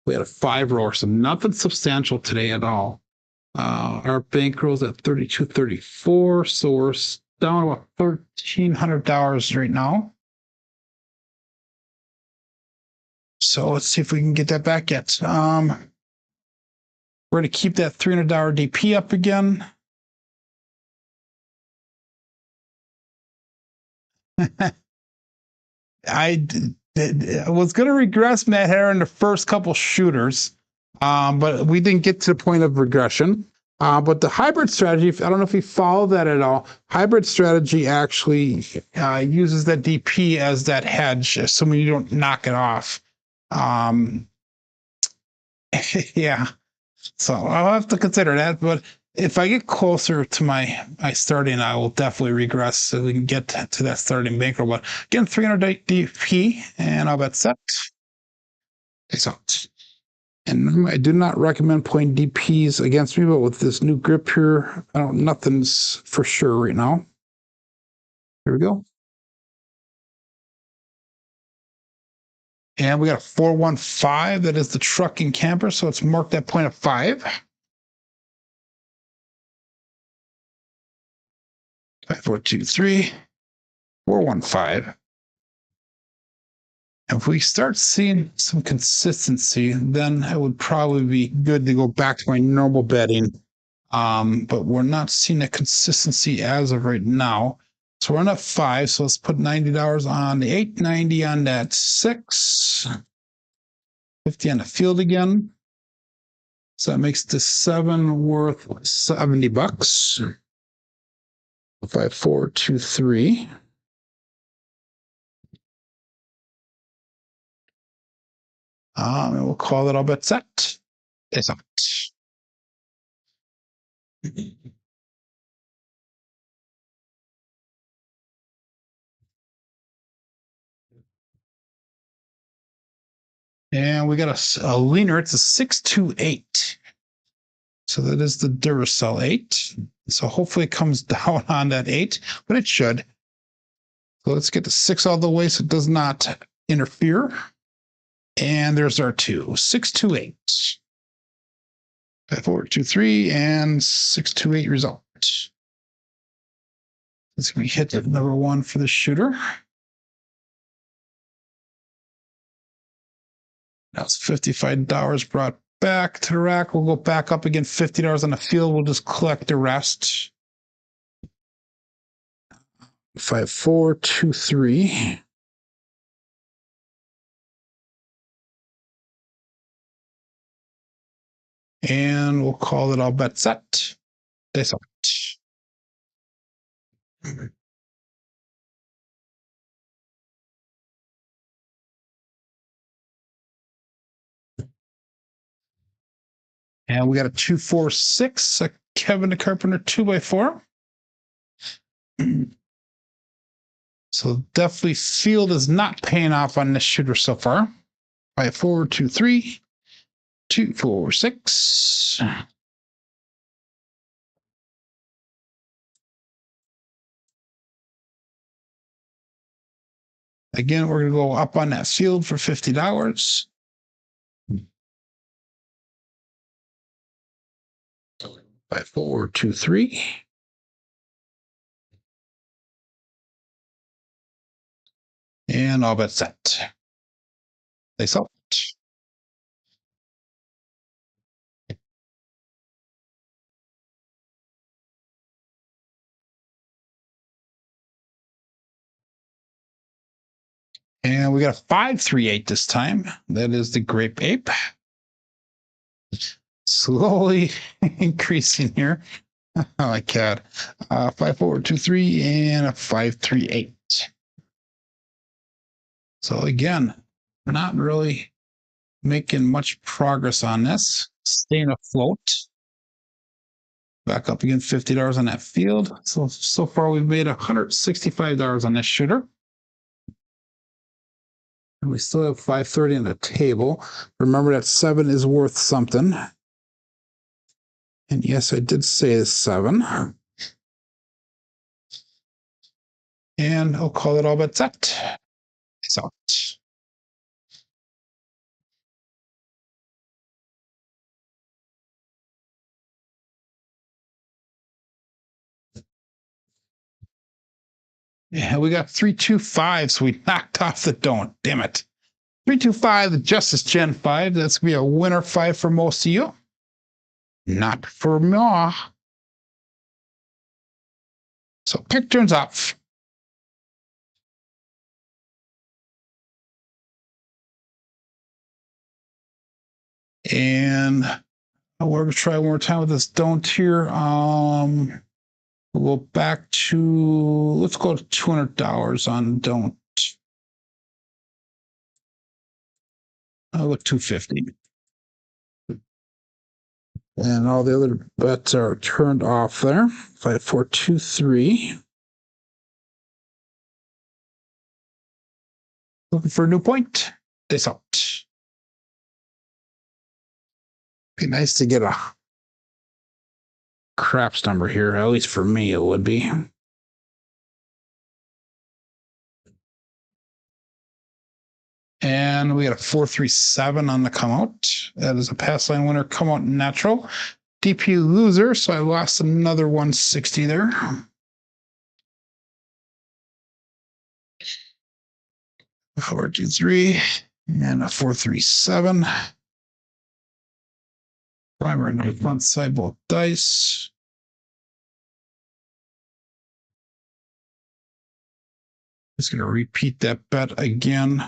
We had a 5 roller, so nothing substantial today at all. Our bankrolls at $32.34, so we're down about $1,300 right now. So let's see if we can get that back yet. We're going to keep that $300 DP up again. I was going to regress Matt Harrah in the first couple shooters, but we didn't get to the point of regression. But the hybrid strategy, I don't know if you follow that at all. Hybrid strategy actually uses that DP as that hedge, assuming you don't knock it off. Yeah. So I'll have to consider that. But if I get closer to my starting, I will definitely regress so we can get to that starting bankroll. But again, 300 DP, and I'll bet set. So, and I do not recommend playing DPs against me, but with this new grip here, nothing's for sure right now. Here we go. And we got a 415. That is the trucking camper. So it's marked that point of 5. 5, 4, 2, 3, 415. If we start seeing some consistency, then it would probably be good to go back to my normal betting. But we're not seeing a consistency as of right now. So we're on at 5. So let's put $90 on the 8, 90 on that 6, 50 on the field again. So that makes the 7 worth $70. 5, 4, 2, 3. And we'll call that all bet set. It's out. And we got a leaner. It's a 628. So that is the Duracell 8. So hopefully it comes down on that 8, but it should. So let's get the 6 all the way so it does not interfere. And there's our 2. 628. 5, 4, 2, 3, and 628 result. Let's hit number 1 for the shooter. Now it's $55 brought back to the rack. We'll go back up again, $50 on the field. We'll just collect the rest. 5, 4, 2, 3. And we'll call it all bet set. That's all. And we got a 2, 4, 6, a Kevin the Carpenter 2x4. So definitely field is not paying off on this shooter so far. 5, 4, 2, 3, 2, 4, 6. Again, we're going to go up on that field for $50. 5, 4, 2, 3. And all bet set. They sell it. And we got a 538 this time. That is the Grape Ape. Slowly increasing here. Oh my God. 5, 4, 2, 3, and a 538. So again, not really making much progress on this. Staying afloat. Back up again, $50 on that field. So far we've made $165 on this shooter. And we still have 530 on the table. Remember that 7 is worth something. And yes, I did say 7. And I'll call it all but set. It's out. Yeah, we got 325, so we knocked off the don't. Damn it. 325, the Justice Gen 5. That's going to be a winner 5 for most of you. Not for me. So pick turns off. And we're going to try one more time with this don't here. We'll go back to, let's go to $200 on don't. I'll look 250. And all the other bets are turned off there. 5, 4, 2, 3. Looking for a new point. This out. Be nice to get a craps number here. At least for me, it would be. And we got a 437 on the come out. That is a pass line winner, come out natural. DP loser, so I lost another 160 there. A 423 and a 437. Primer and front side both dice. Just going to repeat that bet again.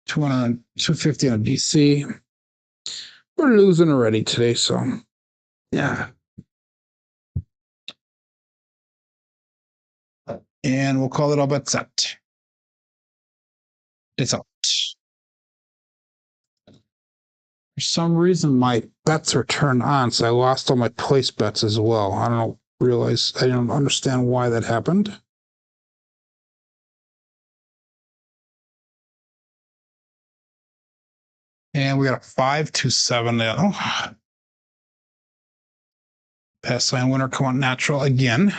250 on DC. We're losing already today, so yeah. And we'll call it all bet set. It's out. For some reason, my bets are turned on, so I lost all my place bets as well. I don't I don't understand why that happened. And we got a 5-7 now. Pass sign winner come on natural again.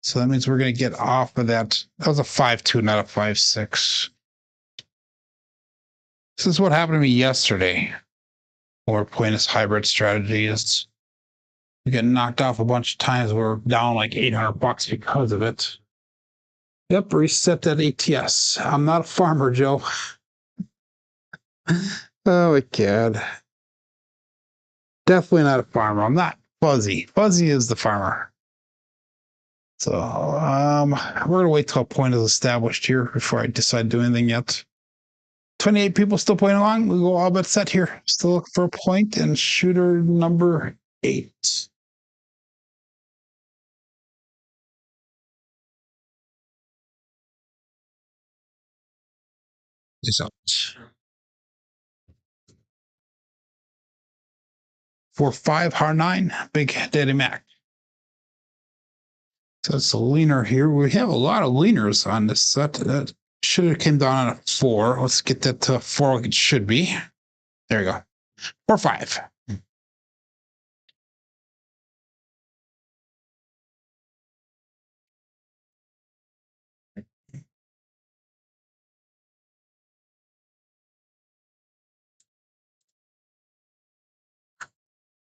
So that means we're going to get off of that. That was a 5-2, not a 5-6. This is what happened to me yesterday. When we're playing this hybrid strategy is we get knocked off a bunch of times. We're down like $800 because of it. Yep, reset that ATS. I'm not a farmer, Joe. Oh my God. Definitely not a farmer. I'm not Fuzzy. Fuzzy is the farmer. So we're gonna wait till a point is established here before I decide to do anything yet. 28 people still playing along. We go all but set here. Still looking for a point and shooter number 8. Is out. 4-5 har 9. Big Daddy Mac. So it's a leaner here. We have a lot of leaners on this set. That should have came down on a 4. Let's get that to 4 like it should be. There you go. 4-5.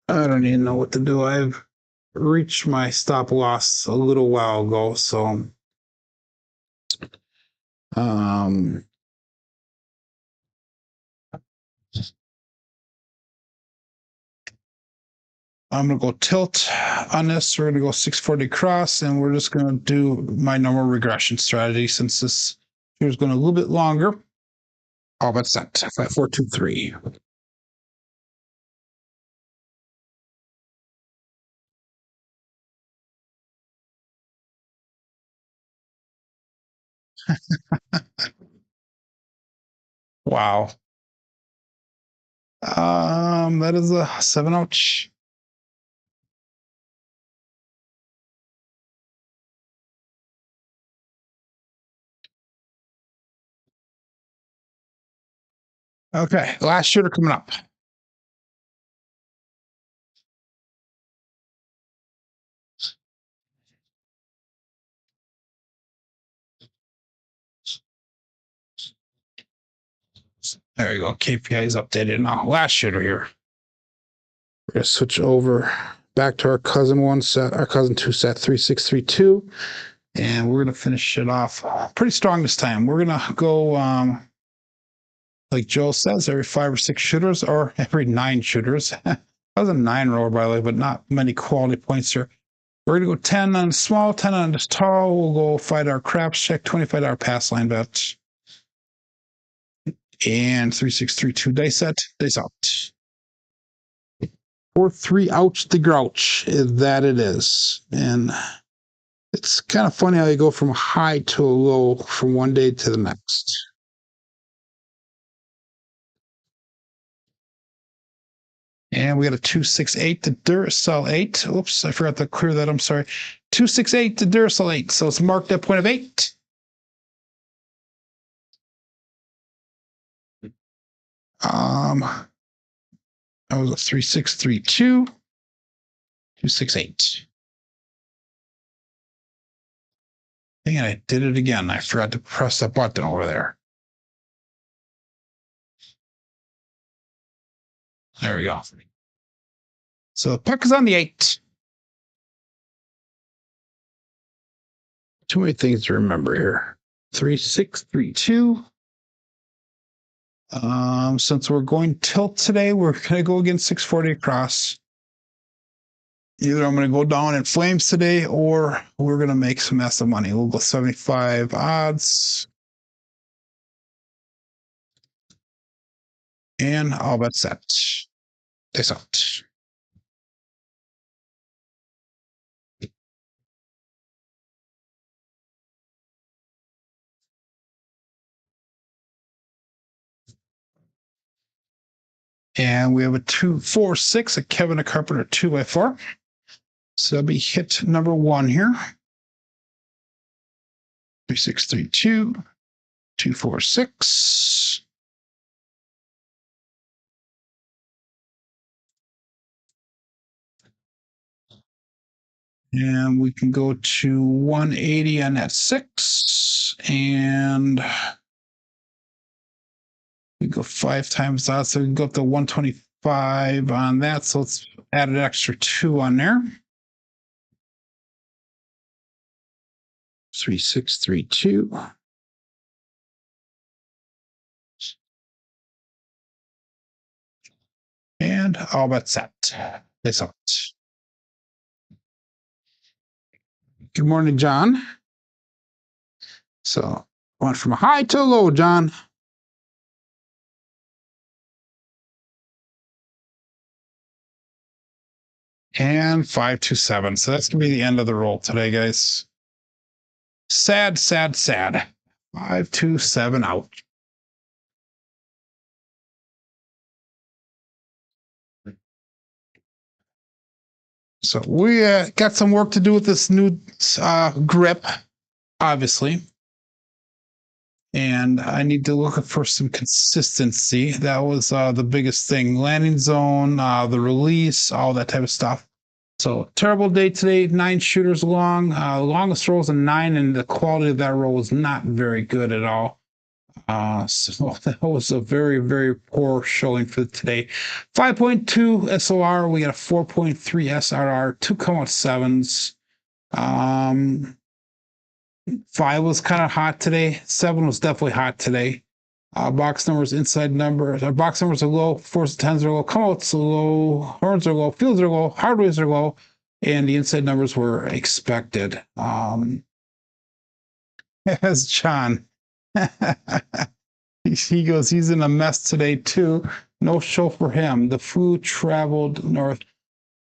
I don't even know what to do. I've reached my stop loss a little while ago, so um I'm gonna go tilt on this. We're gonna go 640 cross, and we're just gonna do my normal regression strategy since this here's going a little bit longer. All but set. 5-4-2-3. Wow. That is a 7 ouch. Okay, last shooter coming up. There you go. KPI is updated now. Last shooter here. We're gonna switch over back to our cousin 1 set, our cousin 2 set, 3-6-3-2, and we're gonna finish it off pretty strong this time. We're gonna go like Joe says, every 5 or 6 shooters, or every 9 shooters. That was a 9 roller, by the way, but not many quality points here. We're going to go 10 on the small, 10 on this tall. We'll go fight our craps check, $25 pass line bet. And 3-6-3-2 dice set, dice out. 4-3 ouch the grouch. That it is. And it's kind of funny how you go from a high to a low from one day to the next. And we got a 268 to Duracell 8. Oops, I forgot to clear that. I'm sorry. 268 to Duracell 8. So it's marked at point of 8. That was a 3-6-3-2. 268. Dang it, I did it again. I forgot to press that button over there. There we go. So the puck is on the 8. Too many things to remember here. 3-6-3-2. Since we're going tilt today, we're going to go against 640 across. Either I'm going to go down in flames today, or we're going to make some massive money. We'll go 75 odds. And all bet set. Dice out. And we have a 2-4-6, a Kevin a Carpenter 2x4. So that'll be hit number 1 here. 3632, 246. And we can go to 180 on that 6. And we go 5 times that. So we can go up to 125 on that. So let's add an extra 2 on there. 3632. And all but set. That's out. Good morning, John. So went from high to low, John. And 527. So that's gonna be the end of the roll today, guys. Sad, sad, sad. 527 out. So we got some work to do with this new grip, obviously. And I need to look for some consistency. That was the biggest thing. Landing zone, the release, all that type of stuff. So terrible day today. 9 shooters long. Longest roll was a 9, and the quality of that roll was not very good at all. So that was a very, very poor showing for today. 5.2 SOR. We got a 4.3 SRR. 2 come out 7s. 5 was kind of hot today. 7 was definitely hot today. Box numbers, inside numbers. Our box numbers are low. 4s and 10s are low. Come outs are low. Horns are low. Fields are low. Hardways are low. And the inside numbers were expected. As John. He goes, he's in a mess today too. No show for him. The food traveled north.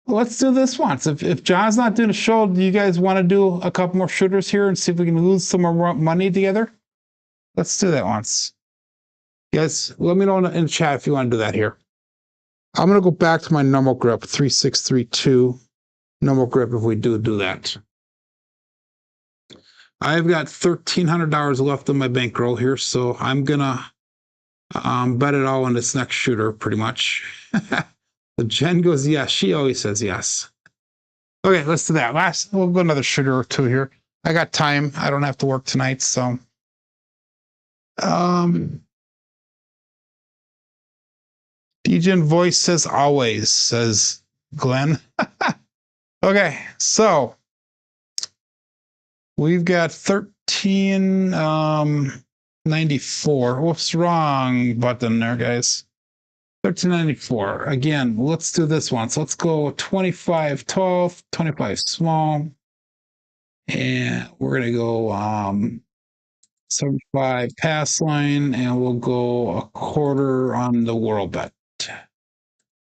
Let's do this once. If John's not doing a show, do you guys want to do a couple more shooters here and see if we can lose some more money together? Let's do that once. Guys, let me know in the chat if you want to do that here. I'm going to go back to my normal grip, 3632. Normal grip if we do that. I've got $1,300 left on my bankroll here, so I'm going to bet it all on this next shooter, pretty much. The Jen goes, yes. She always says yes. Okay, let's do that. We'll go another shooter or 2 here. I got time. I don't have to work tonight, so. DJ voice says always, says Glenn. Okay, so we've got 1394. Whoops, wrong button there, guys. 1394. Again, let's do this one. So let's go 25 tall, 25 small. And we're going to go 75 pass line, and we'll go a quarter on the world bet.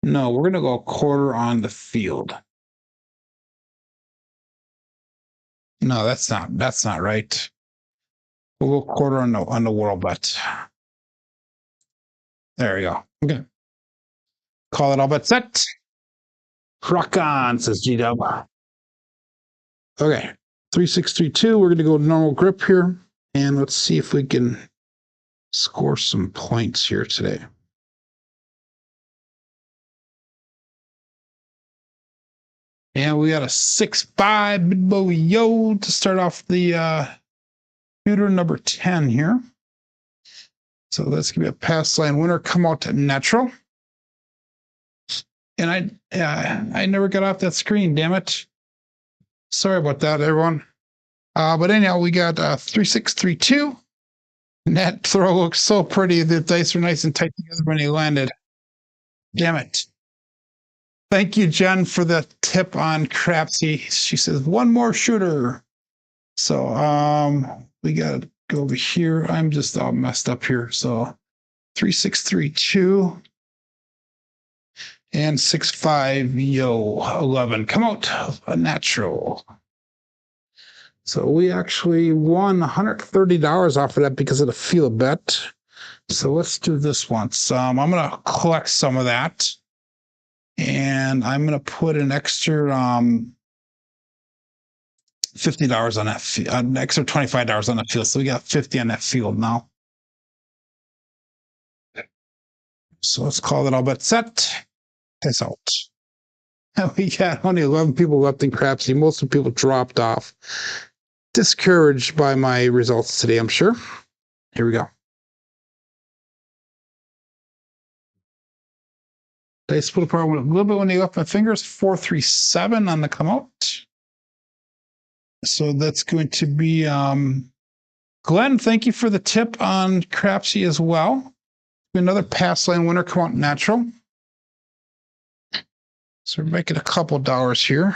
No, we're going to go a quarter on the field. No, that's not right. We'll go quarter on the world bet. There we go. Okay. Call it all bet set. Rock on, says G-Dub. Okay. 3632. We're going to go normal grip here. And let's see if we can score some points here today. And we got a 6-5 mid-bow yo to start off the shooter number 10 here. So that's going to be a pass line winner. Come out to natural. And I never got off that screen, damn it. Sorry about that, everyone. But anyhow, we got 3632. And that throw looks so pretty. The dice are nice and tight together when he landed. Damn it. Thank you, Jen, for the tip on Crapsee. She says, 1 more shooter. So we got to go over here. I'm just all messed up here. So 3632 and 65 yo 11. Come out a natural. So we actually won $130 off of that because of the field bet. So let's do this once. I'm going to collect some of that. And I'm going to put an extra $50 on that, an extra $25 on that field. So we got 50 on that field now. So let's call it all but set. Peace out. We got only 11 people left in Crapsee. Most of the people dropped off. Discouraged by my results today, I'm sure. Here we go. They split apart a little bit when they left my fingers. 437 on the come out. So that's going to be Glenn. Thank you for the tip on Crapsee as well. Another pass line winner come out natural. So we're making a couple dollars here.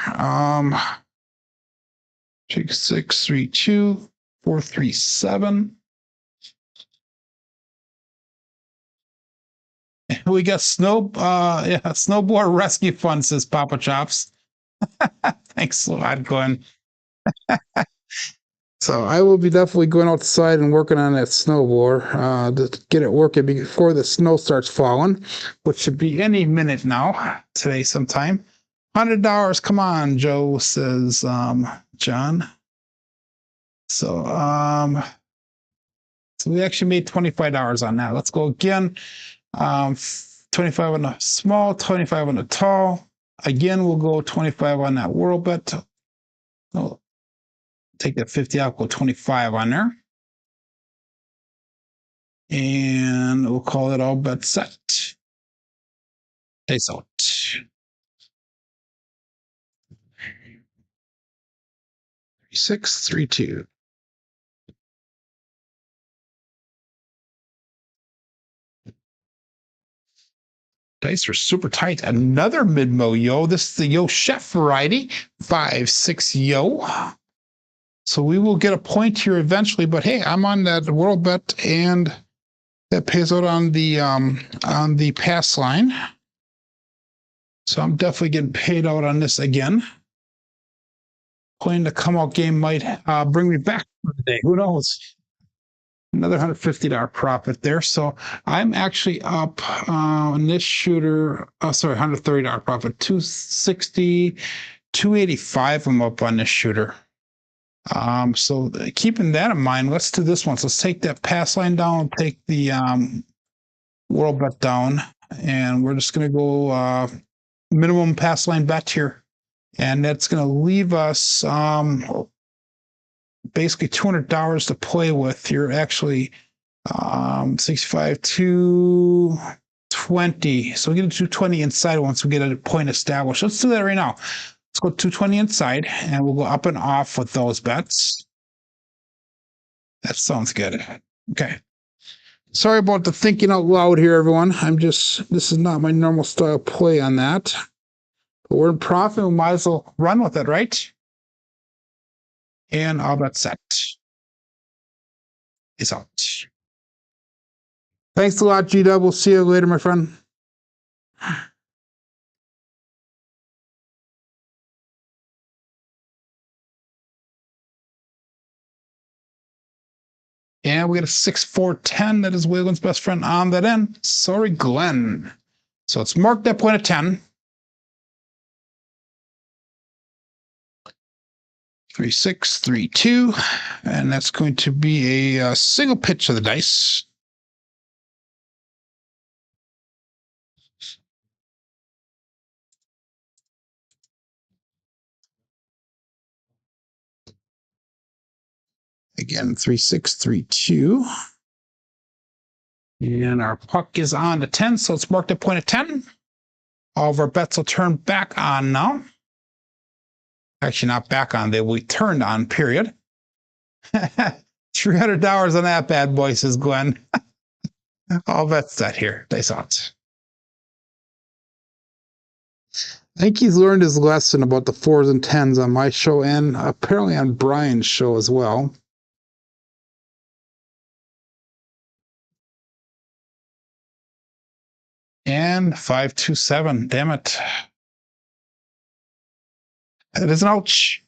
632 437. We got snowboard rescue fund, says Papa Chops. Thanks a lot, Glenn. So I will be definitely going outside and working on that snowboard to get it working before the snow starts falling, which should be any minute now, today sometime. $100, come on, Joe, says John. So we actually made $25 on that. Let's go again. 25 on the small, 25 on the tall. Again, we'll go 25 on that world bet. Oh, take that 50 out, go 25 on there. And we'll call it all bet set. Peace out. Six, 3, 2. Dice are super tight. Another mid-mo yo. This is the yo chef variety. 5, 6 yo. So we will get a point here eventually, but hey, I'm on that world bet and that pays out on the pass line. So I'm definitely getting paid out on this again. Playing the come out game might bring me back for the day. Who knows? Another $150 profit there. So I'm actually up on this shooter. Oh, sorry, $130 profit. 260, 285. I'm up on this shooter. So keeping that in mind, let's do this one. So let's take that pass line down, take the world bet down, and we're just going to go minimum pass line bet here. And that's going to leave us basically $200 to play with. You're actually 65 to 20. So we get a 220 inside once we get a point established. Let's do that right now. Let's go 220 inside, and we'll go up and off with those bets. That sounds good. Okay. Sorry about the thinking out loud here, everyone. this is not my normal style play on that. But we're in profit. We might as well run with it, right? And all bet set is out. Thanks a lot, G-Dub. We'll see you later, my friend. And we got a 6-4-10. That is Waylon's best friend on that end. Sorry, Glenn. So it's marked that point at 10. 3, 6, 3, 2. And that's going to be a single pitch of the dice. Again, 3, 6, 3, 2. And our puck is on to 10, so it's marked at point at 10. All of our bets will turn back on now. Actually, not back on, they will be turned on, period. $300 on that bad boy, says Glenn. All bets set here. Dice out. I think he's learned his lesson about the 4s and 10s on my show and apparently on Brian's show as well. And 527. Damn it. It is an ouch.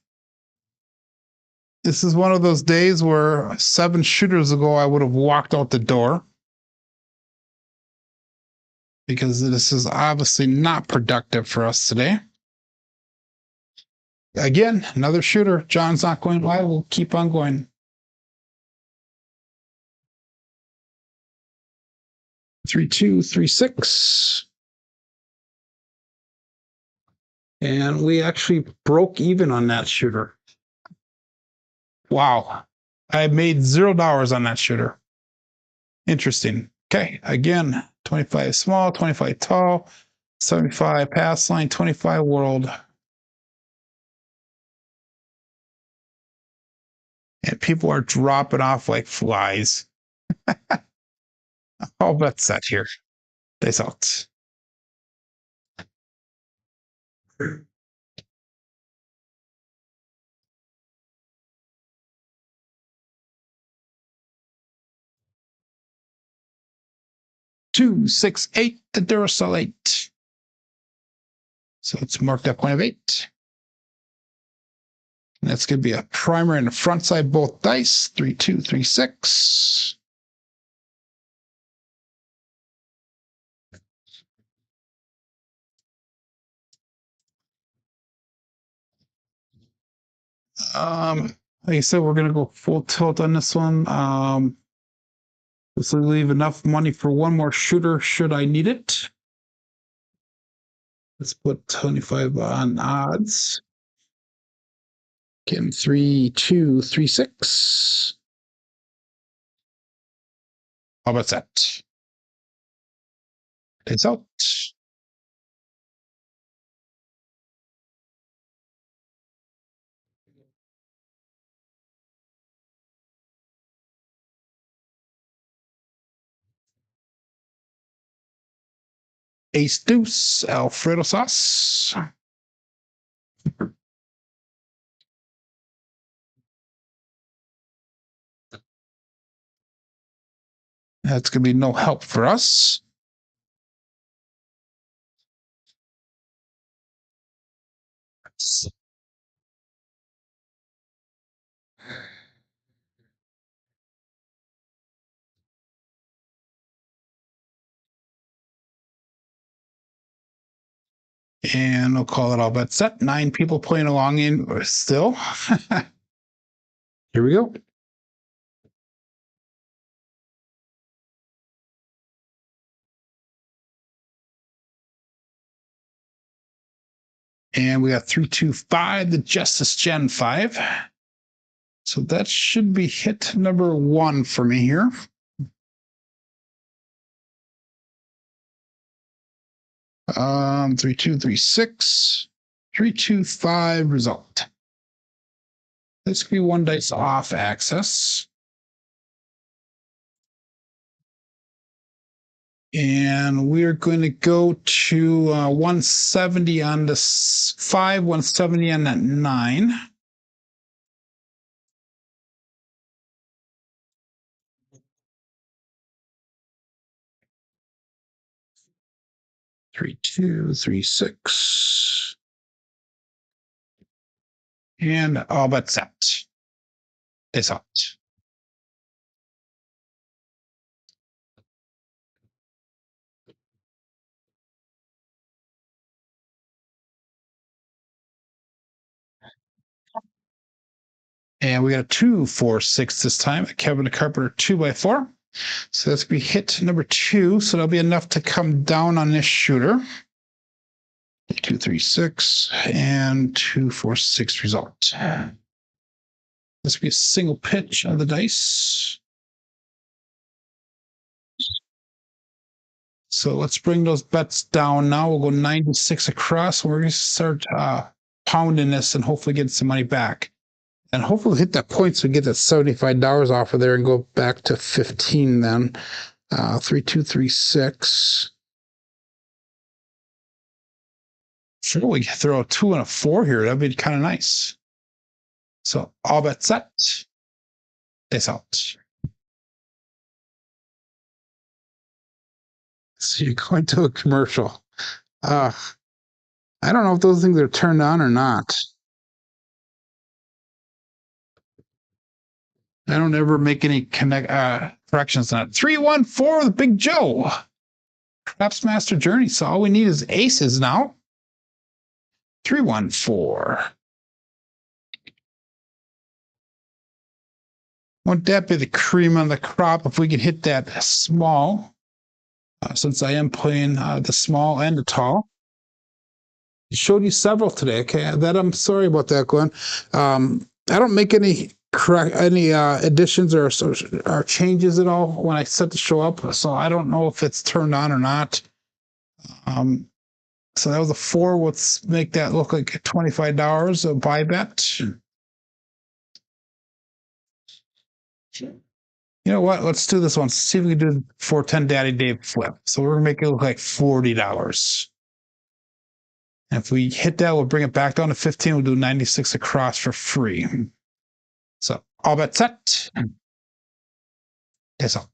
This is one of those days where 7 shooters ago I would have walked out the door. because this is obviously not productive for us today. Again, another shooter. John's not going wide. We'll keep on going. 3-2, 3-6. And we actually broke even on that shooter. Wow. I made $0 on that shooter. Interesting. Okay. Again, 25 small, 25 tall, 75 pass line, 25 world. And people are dropping off like flies. All bet set here. That's out. Two, 6, 8, the Duracell 8. So it's marked at point of 8. And that's going to be a primer in the front side, both dice. 3-2, 3-6. Like I said, we're going to go full tilt on this one. This will leave enough money for one more shooter should I need it. Let's put 25 on odds. Again, 3-2, 3-6. How about that? It's out. Ace deuce, Alfredo sauce. That's going to be no help for us. And we'll call it all bet set. 9 people playing along in still. Here we go. And we got 3-2-5, the Justice Gen 5. So that should be hit number 1 for me here. Um, 3-2, 3-6, 3-2-5 result. This could be 1 dice off access. And we're going to go to 170 on this 5, 170 on that 9. Three, 2, 3-6. And all but set. It's out. And we got a 2-4-6 this time. Kevin the Carpenter 2x4. So that's going to be hit number 2. So that'll be enough to come down on this shooter. 2-3-6 and 2-4-6 result. This will be a single pitch on the dice. So let's bring those bets down now. We'll go 96 across. We're going to start pounding this and hopefully get some money back. And hopefully hit that point so we get that $75 off of there and go back to 15 then. 3-2-3-6. Sure, we can throw a 2 and a 4 here. That'd be kind of nice. So all bets set. It's out. So you're going to a commercial. I don't know if those things are turned on or not. I don't ever make any corrections on it. 3-1-4, the Big Joe. Craps Master Journey. So all we need is aces now. 314. Won't that be the cream on the crop if we can hit that small? Since I am playing the small and the tall. Showed you several today. Okay, that I'm sorry about that, Glenn. I don't make any additions or changes at all when I set the show up, so I don't know if it's turned on or not. So that was a 4. Let's make that look like $25 a buy bet. You know what? Let's do this one. See if we can do 410 Daddy Dave flip. So we're gonna make it look like $40. And if we hit that, we'll bring it back down to 15. We'll do 96 across for free. So all bets set. It's out.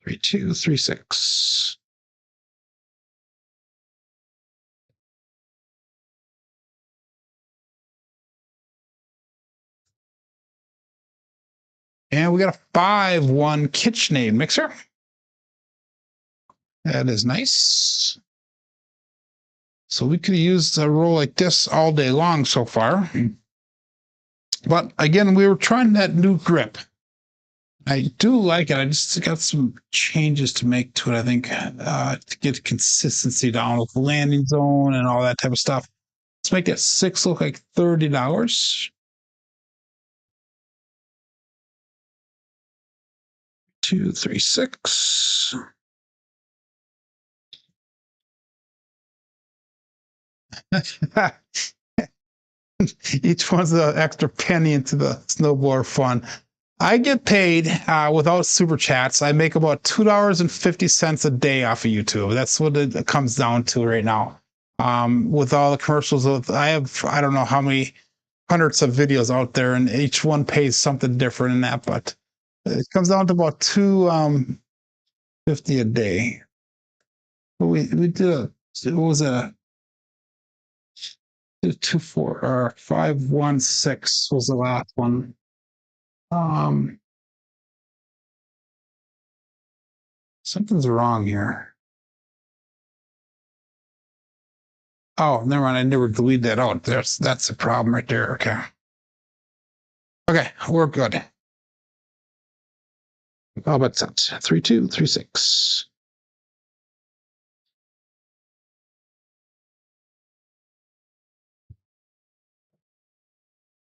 3, 2, 3, 6. And we got a 5-1 KitchenAid mixer. That is nice. So we could use a roll like this all day long so far. But again, we were trying that new grip. I do like it. I just got some changes to make to it, I think, to get consistency down with the landing zone and all that type of stuff. Let's make that 6 look like $30. 2, 3, 6. Each one's an extra penny into the snowboard fun. I get paid without super chats. I make about $2.50 a day off of YouTube. That's what it comes down to right now. With all the commercials, I have I don't know how many hundreds of videos out there, and each one pays something different in that. But it comes down to about $2.50 a day. But we did it was a 2-4 or 5-1-6 was the last one. Something's wrong here. Oh, never mind. I never deleted that out. That's the problem right there. Okay. Okay, we're good. How about that? 3, 2, 3, 6.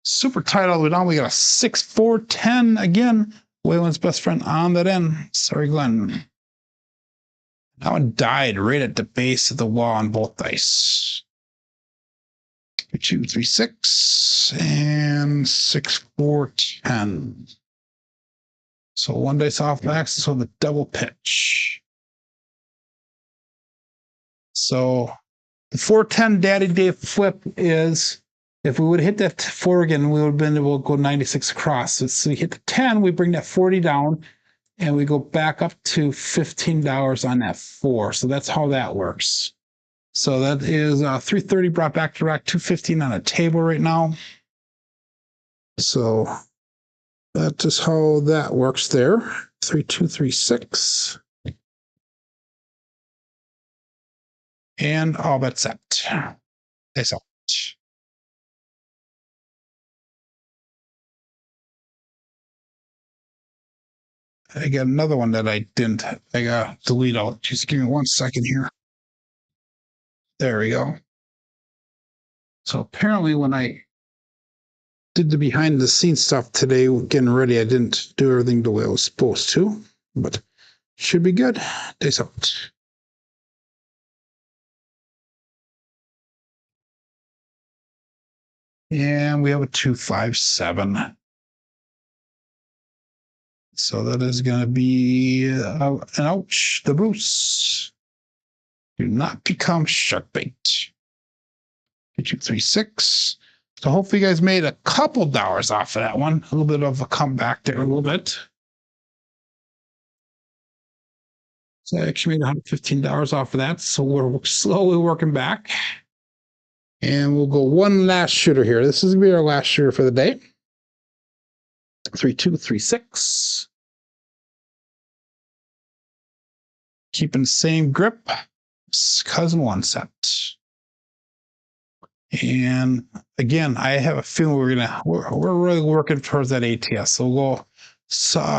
Super tight all the way down. We got a 6, 4, 10 again. Waylon's best friend on that end. Sorry, Glenn. That one died right at the base of the wall on both dice. 2, 3, 6, and 6, 4, 10. So one dice off max, so the double pitch. So the 410 Daddy Dave flip is, if we would have hit that 4 again, we would have been able to go 96 across. So we hit the 10, we bring that 40 down, and we go back up to $15 on that 4. So that's how that works. So that is 330 brought back to rack, 215 on a table right now. So that is how that works there. 3, 2, 3, 6. And all bets set. That's all. I got another one that I didn't. I got to delete out. Just give me 1 second here. There we go. So apparently when I did the behind the scenes stuff today, getting ready, I didn't do everything the way I was supposed to, but should be good. Days out. And we have a 257. So that is going to be an ouch. The Bruce. Do not become shark bait. 2, 3, 6. So hopefully you guys made a couple dollars off of that one. A little bit of a comeback there, a little bit. So I actually made $115 off of that. So we're slowly working back. And we'll go one last shooter here. This is going to be our last shooter for the day. 3, 2, 3, 6. keeping the same grip. Cousin one set. And again, I have a feeling we're really working towards that ATS. So we'll go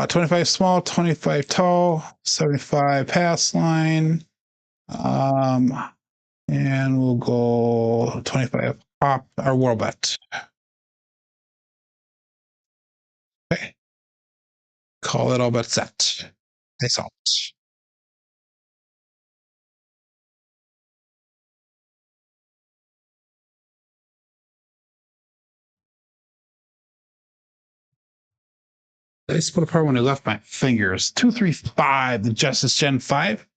25 small, 25 tall, 75 pass line. And we'll go 25 pop our world bet. Okay. Call it all bet set. Nice out. I split apart when I left my fingers. 235, the Justice Gen 5.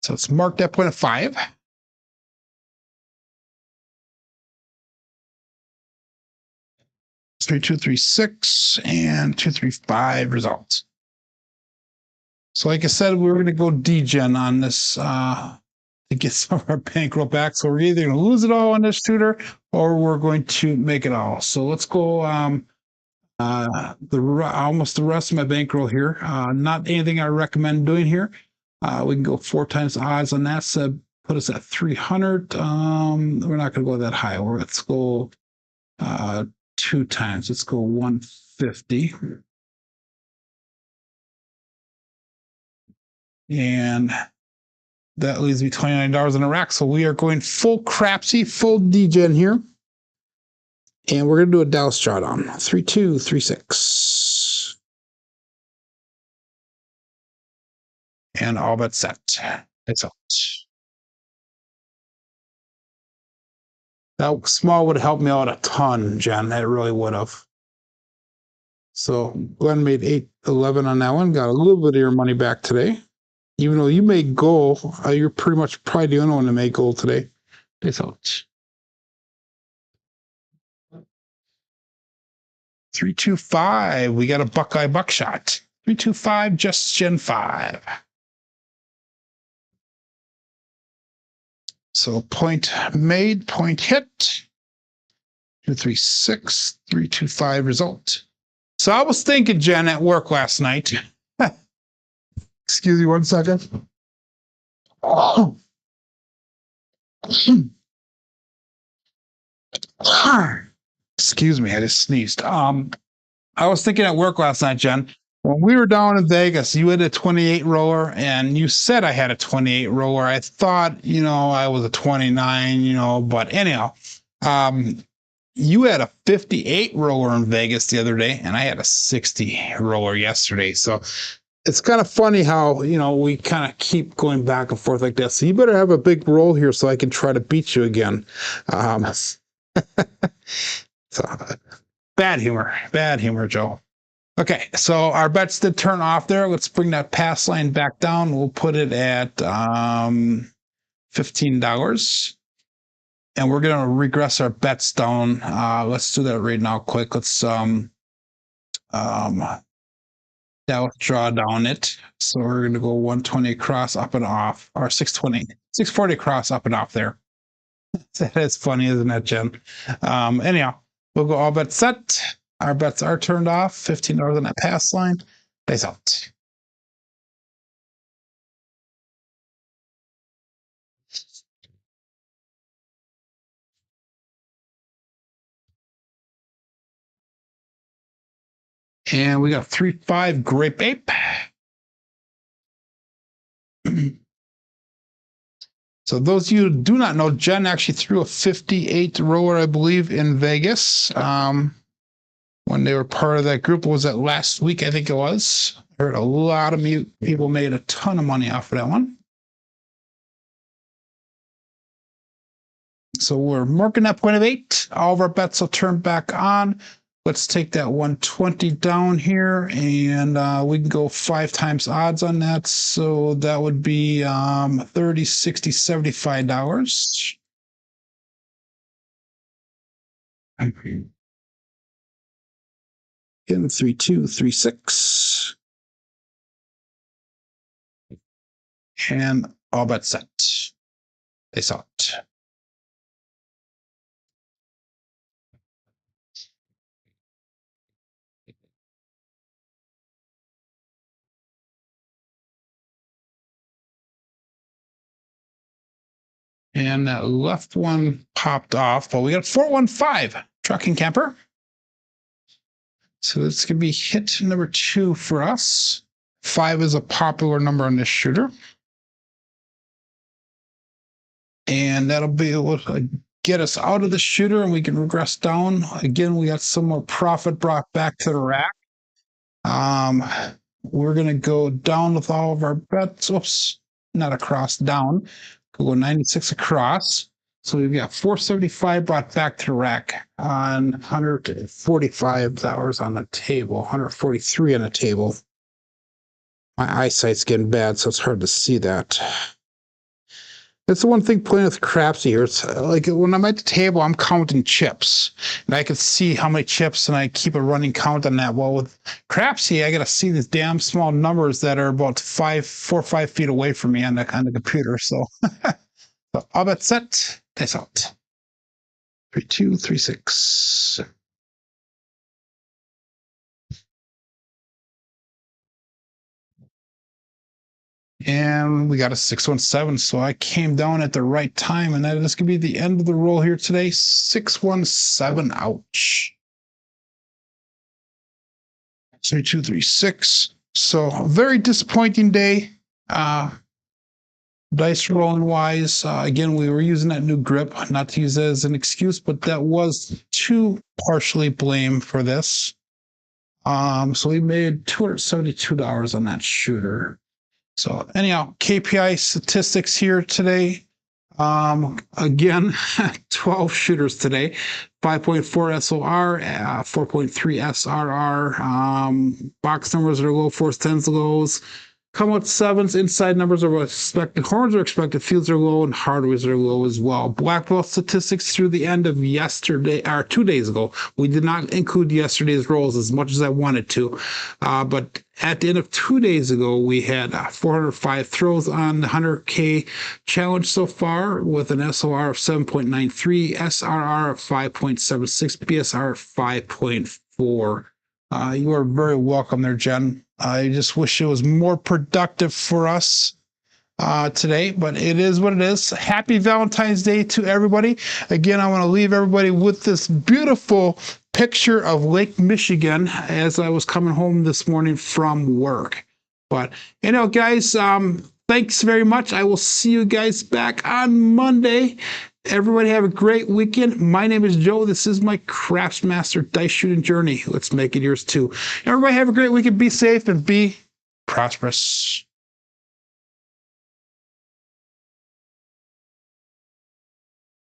So it's marked at point of 5. 3236 and 235 results. So like I said, we were going to go degen on this to get some of our bankroll back. So we're either going to lose it all on this tutor or we're going to make it all. So let's go almost the rest of my bankroll here. Not anything I recommend doing here. We can go 4 times odds on that. So put us at 300. We're not going to go that high. Let's go 2 times. Let's go 150. And that leaves me $29 in a rack. So we are going full Crapsee, full degen here. And we're going to do a Dallas drawdown. 3236. And all but set. It's out. That small would have helped me out a ton, Jen. It really would have. So Glenn made 811 on that one. Got a little bit of your money back today. Even though you made goal, you're pretty much probably the only one to make goal today. It's out. 325. We got a Buckeye buckshot. 325, just Gen 5. So point made, point hit. 236, 325 result. So I was thinking, Jen, at work last night. Excuse me 1 second. Oh. Excuse me, I just sneezed. I was thinking at work last night, Jen, when we were down in Vegas, you had a 28 roller and you said I had a 28 roller. I thought, I was a 29, but anyhow, you had a 58 roller in Vegas the other day and I had a 60 roller yesterday. So it's kind of funny how, we kind of keep going back and forth like this. So you better have a big roll here so I can try to beat you again. So bad humor, Joe. Okay, so our bets did turn off there. Let's bring that pass line back down. We'll put it at $15. And we're going to regress our bets down. Let's do that right now quick. Let's draw down it. So we're going to go 120 across, up and off, or 640 across, up and off there. That is funny, isn't it, Jen? Anyhow, we'll go all bets set. Our bets are turned off. $15 on that pass line. Face out. And we got 3-5 Grape Ape. So those of you who do not know, Jen actually threw a 58 roller, I believe, in Vegas. When they were part of that group. Was that last week? I think it was. I heard a lot of people made a ton of money off of that one. So we're marking that point of 8. All of our bets will turn back on. Let's take that 120 down here, and we can go 5 times odds on that. So that would be $30, $60, $75. In 3236. And all bets set. They saw it. And that left one popped off, but we got 415 trucking camper. So this could be hit number 2 for us. 5 is a popular number on this shooter. And that'll be able to get us out of the shooter and we can regress down. Again, we got some more profit brought back to the rack. We're going to go down with all of our bets. Oops, not across, down. We'll go 96 across. So we've got 475 brought back to the rack on $145 on the table, 143 on the table. My eyesight's getting bad, so it's hard to see that. That's the one thing playing with Crapsee here. It's like when I'm at the table, I'm counting chips, and I can see how many chips, and I keep a running count on that. Well, with Crapsee, I got to see these damn small numbers that are about 4 or 5 feet away from me on the computer. So, so all bet set. Dice out. 3, 2, 3, 6. And we got a 617, so I came down at the right time, and that is going to be the end of the roll here today. 617, ouch. 3, 2, 3, 6. So a very disappointing day. Dice rolling wise, again, we were using that new grip, not to use it as an excuse, but that was to partially blame for this. So we made $272 on that shooter. So anyhow, KPI statistics here today. Again, 12 shooters today, 5.4 SOR, 4.3 SRR. Box numbers are low, 4s, 10s, lows. Come out 7s, inside numbers are expected, horns are expected, fields are low, and hardways are low as well. Black ball statistics through the end of yesterday, or 2 days ago. We did not include yesterday's rolls as much as I wanted to, but at the end of 2 days ago, we had 405 throws on the 100K challenge so far, with an SOR of 7.93, SRR of 5.76, BSR of 5.4. You are very welcome there, Jen. I just wish it was more productive for us today, but it is what it is. Happy Valentine's Day to everybody. Again, I want to leave everybody with this beautiful picture of Lake Michigan as I was coming home this morning from work. But, you know, guys, thanks very much. I will see you guys back on Monday. Everybody have a great weekend. My name is Joe. This is my Craftsmaster dice shooting journey. Let's make it yours too. Everybody have a great weekend. Be safe and be prosperous.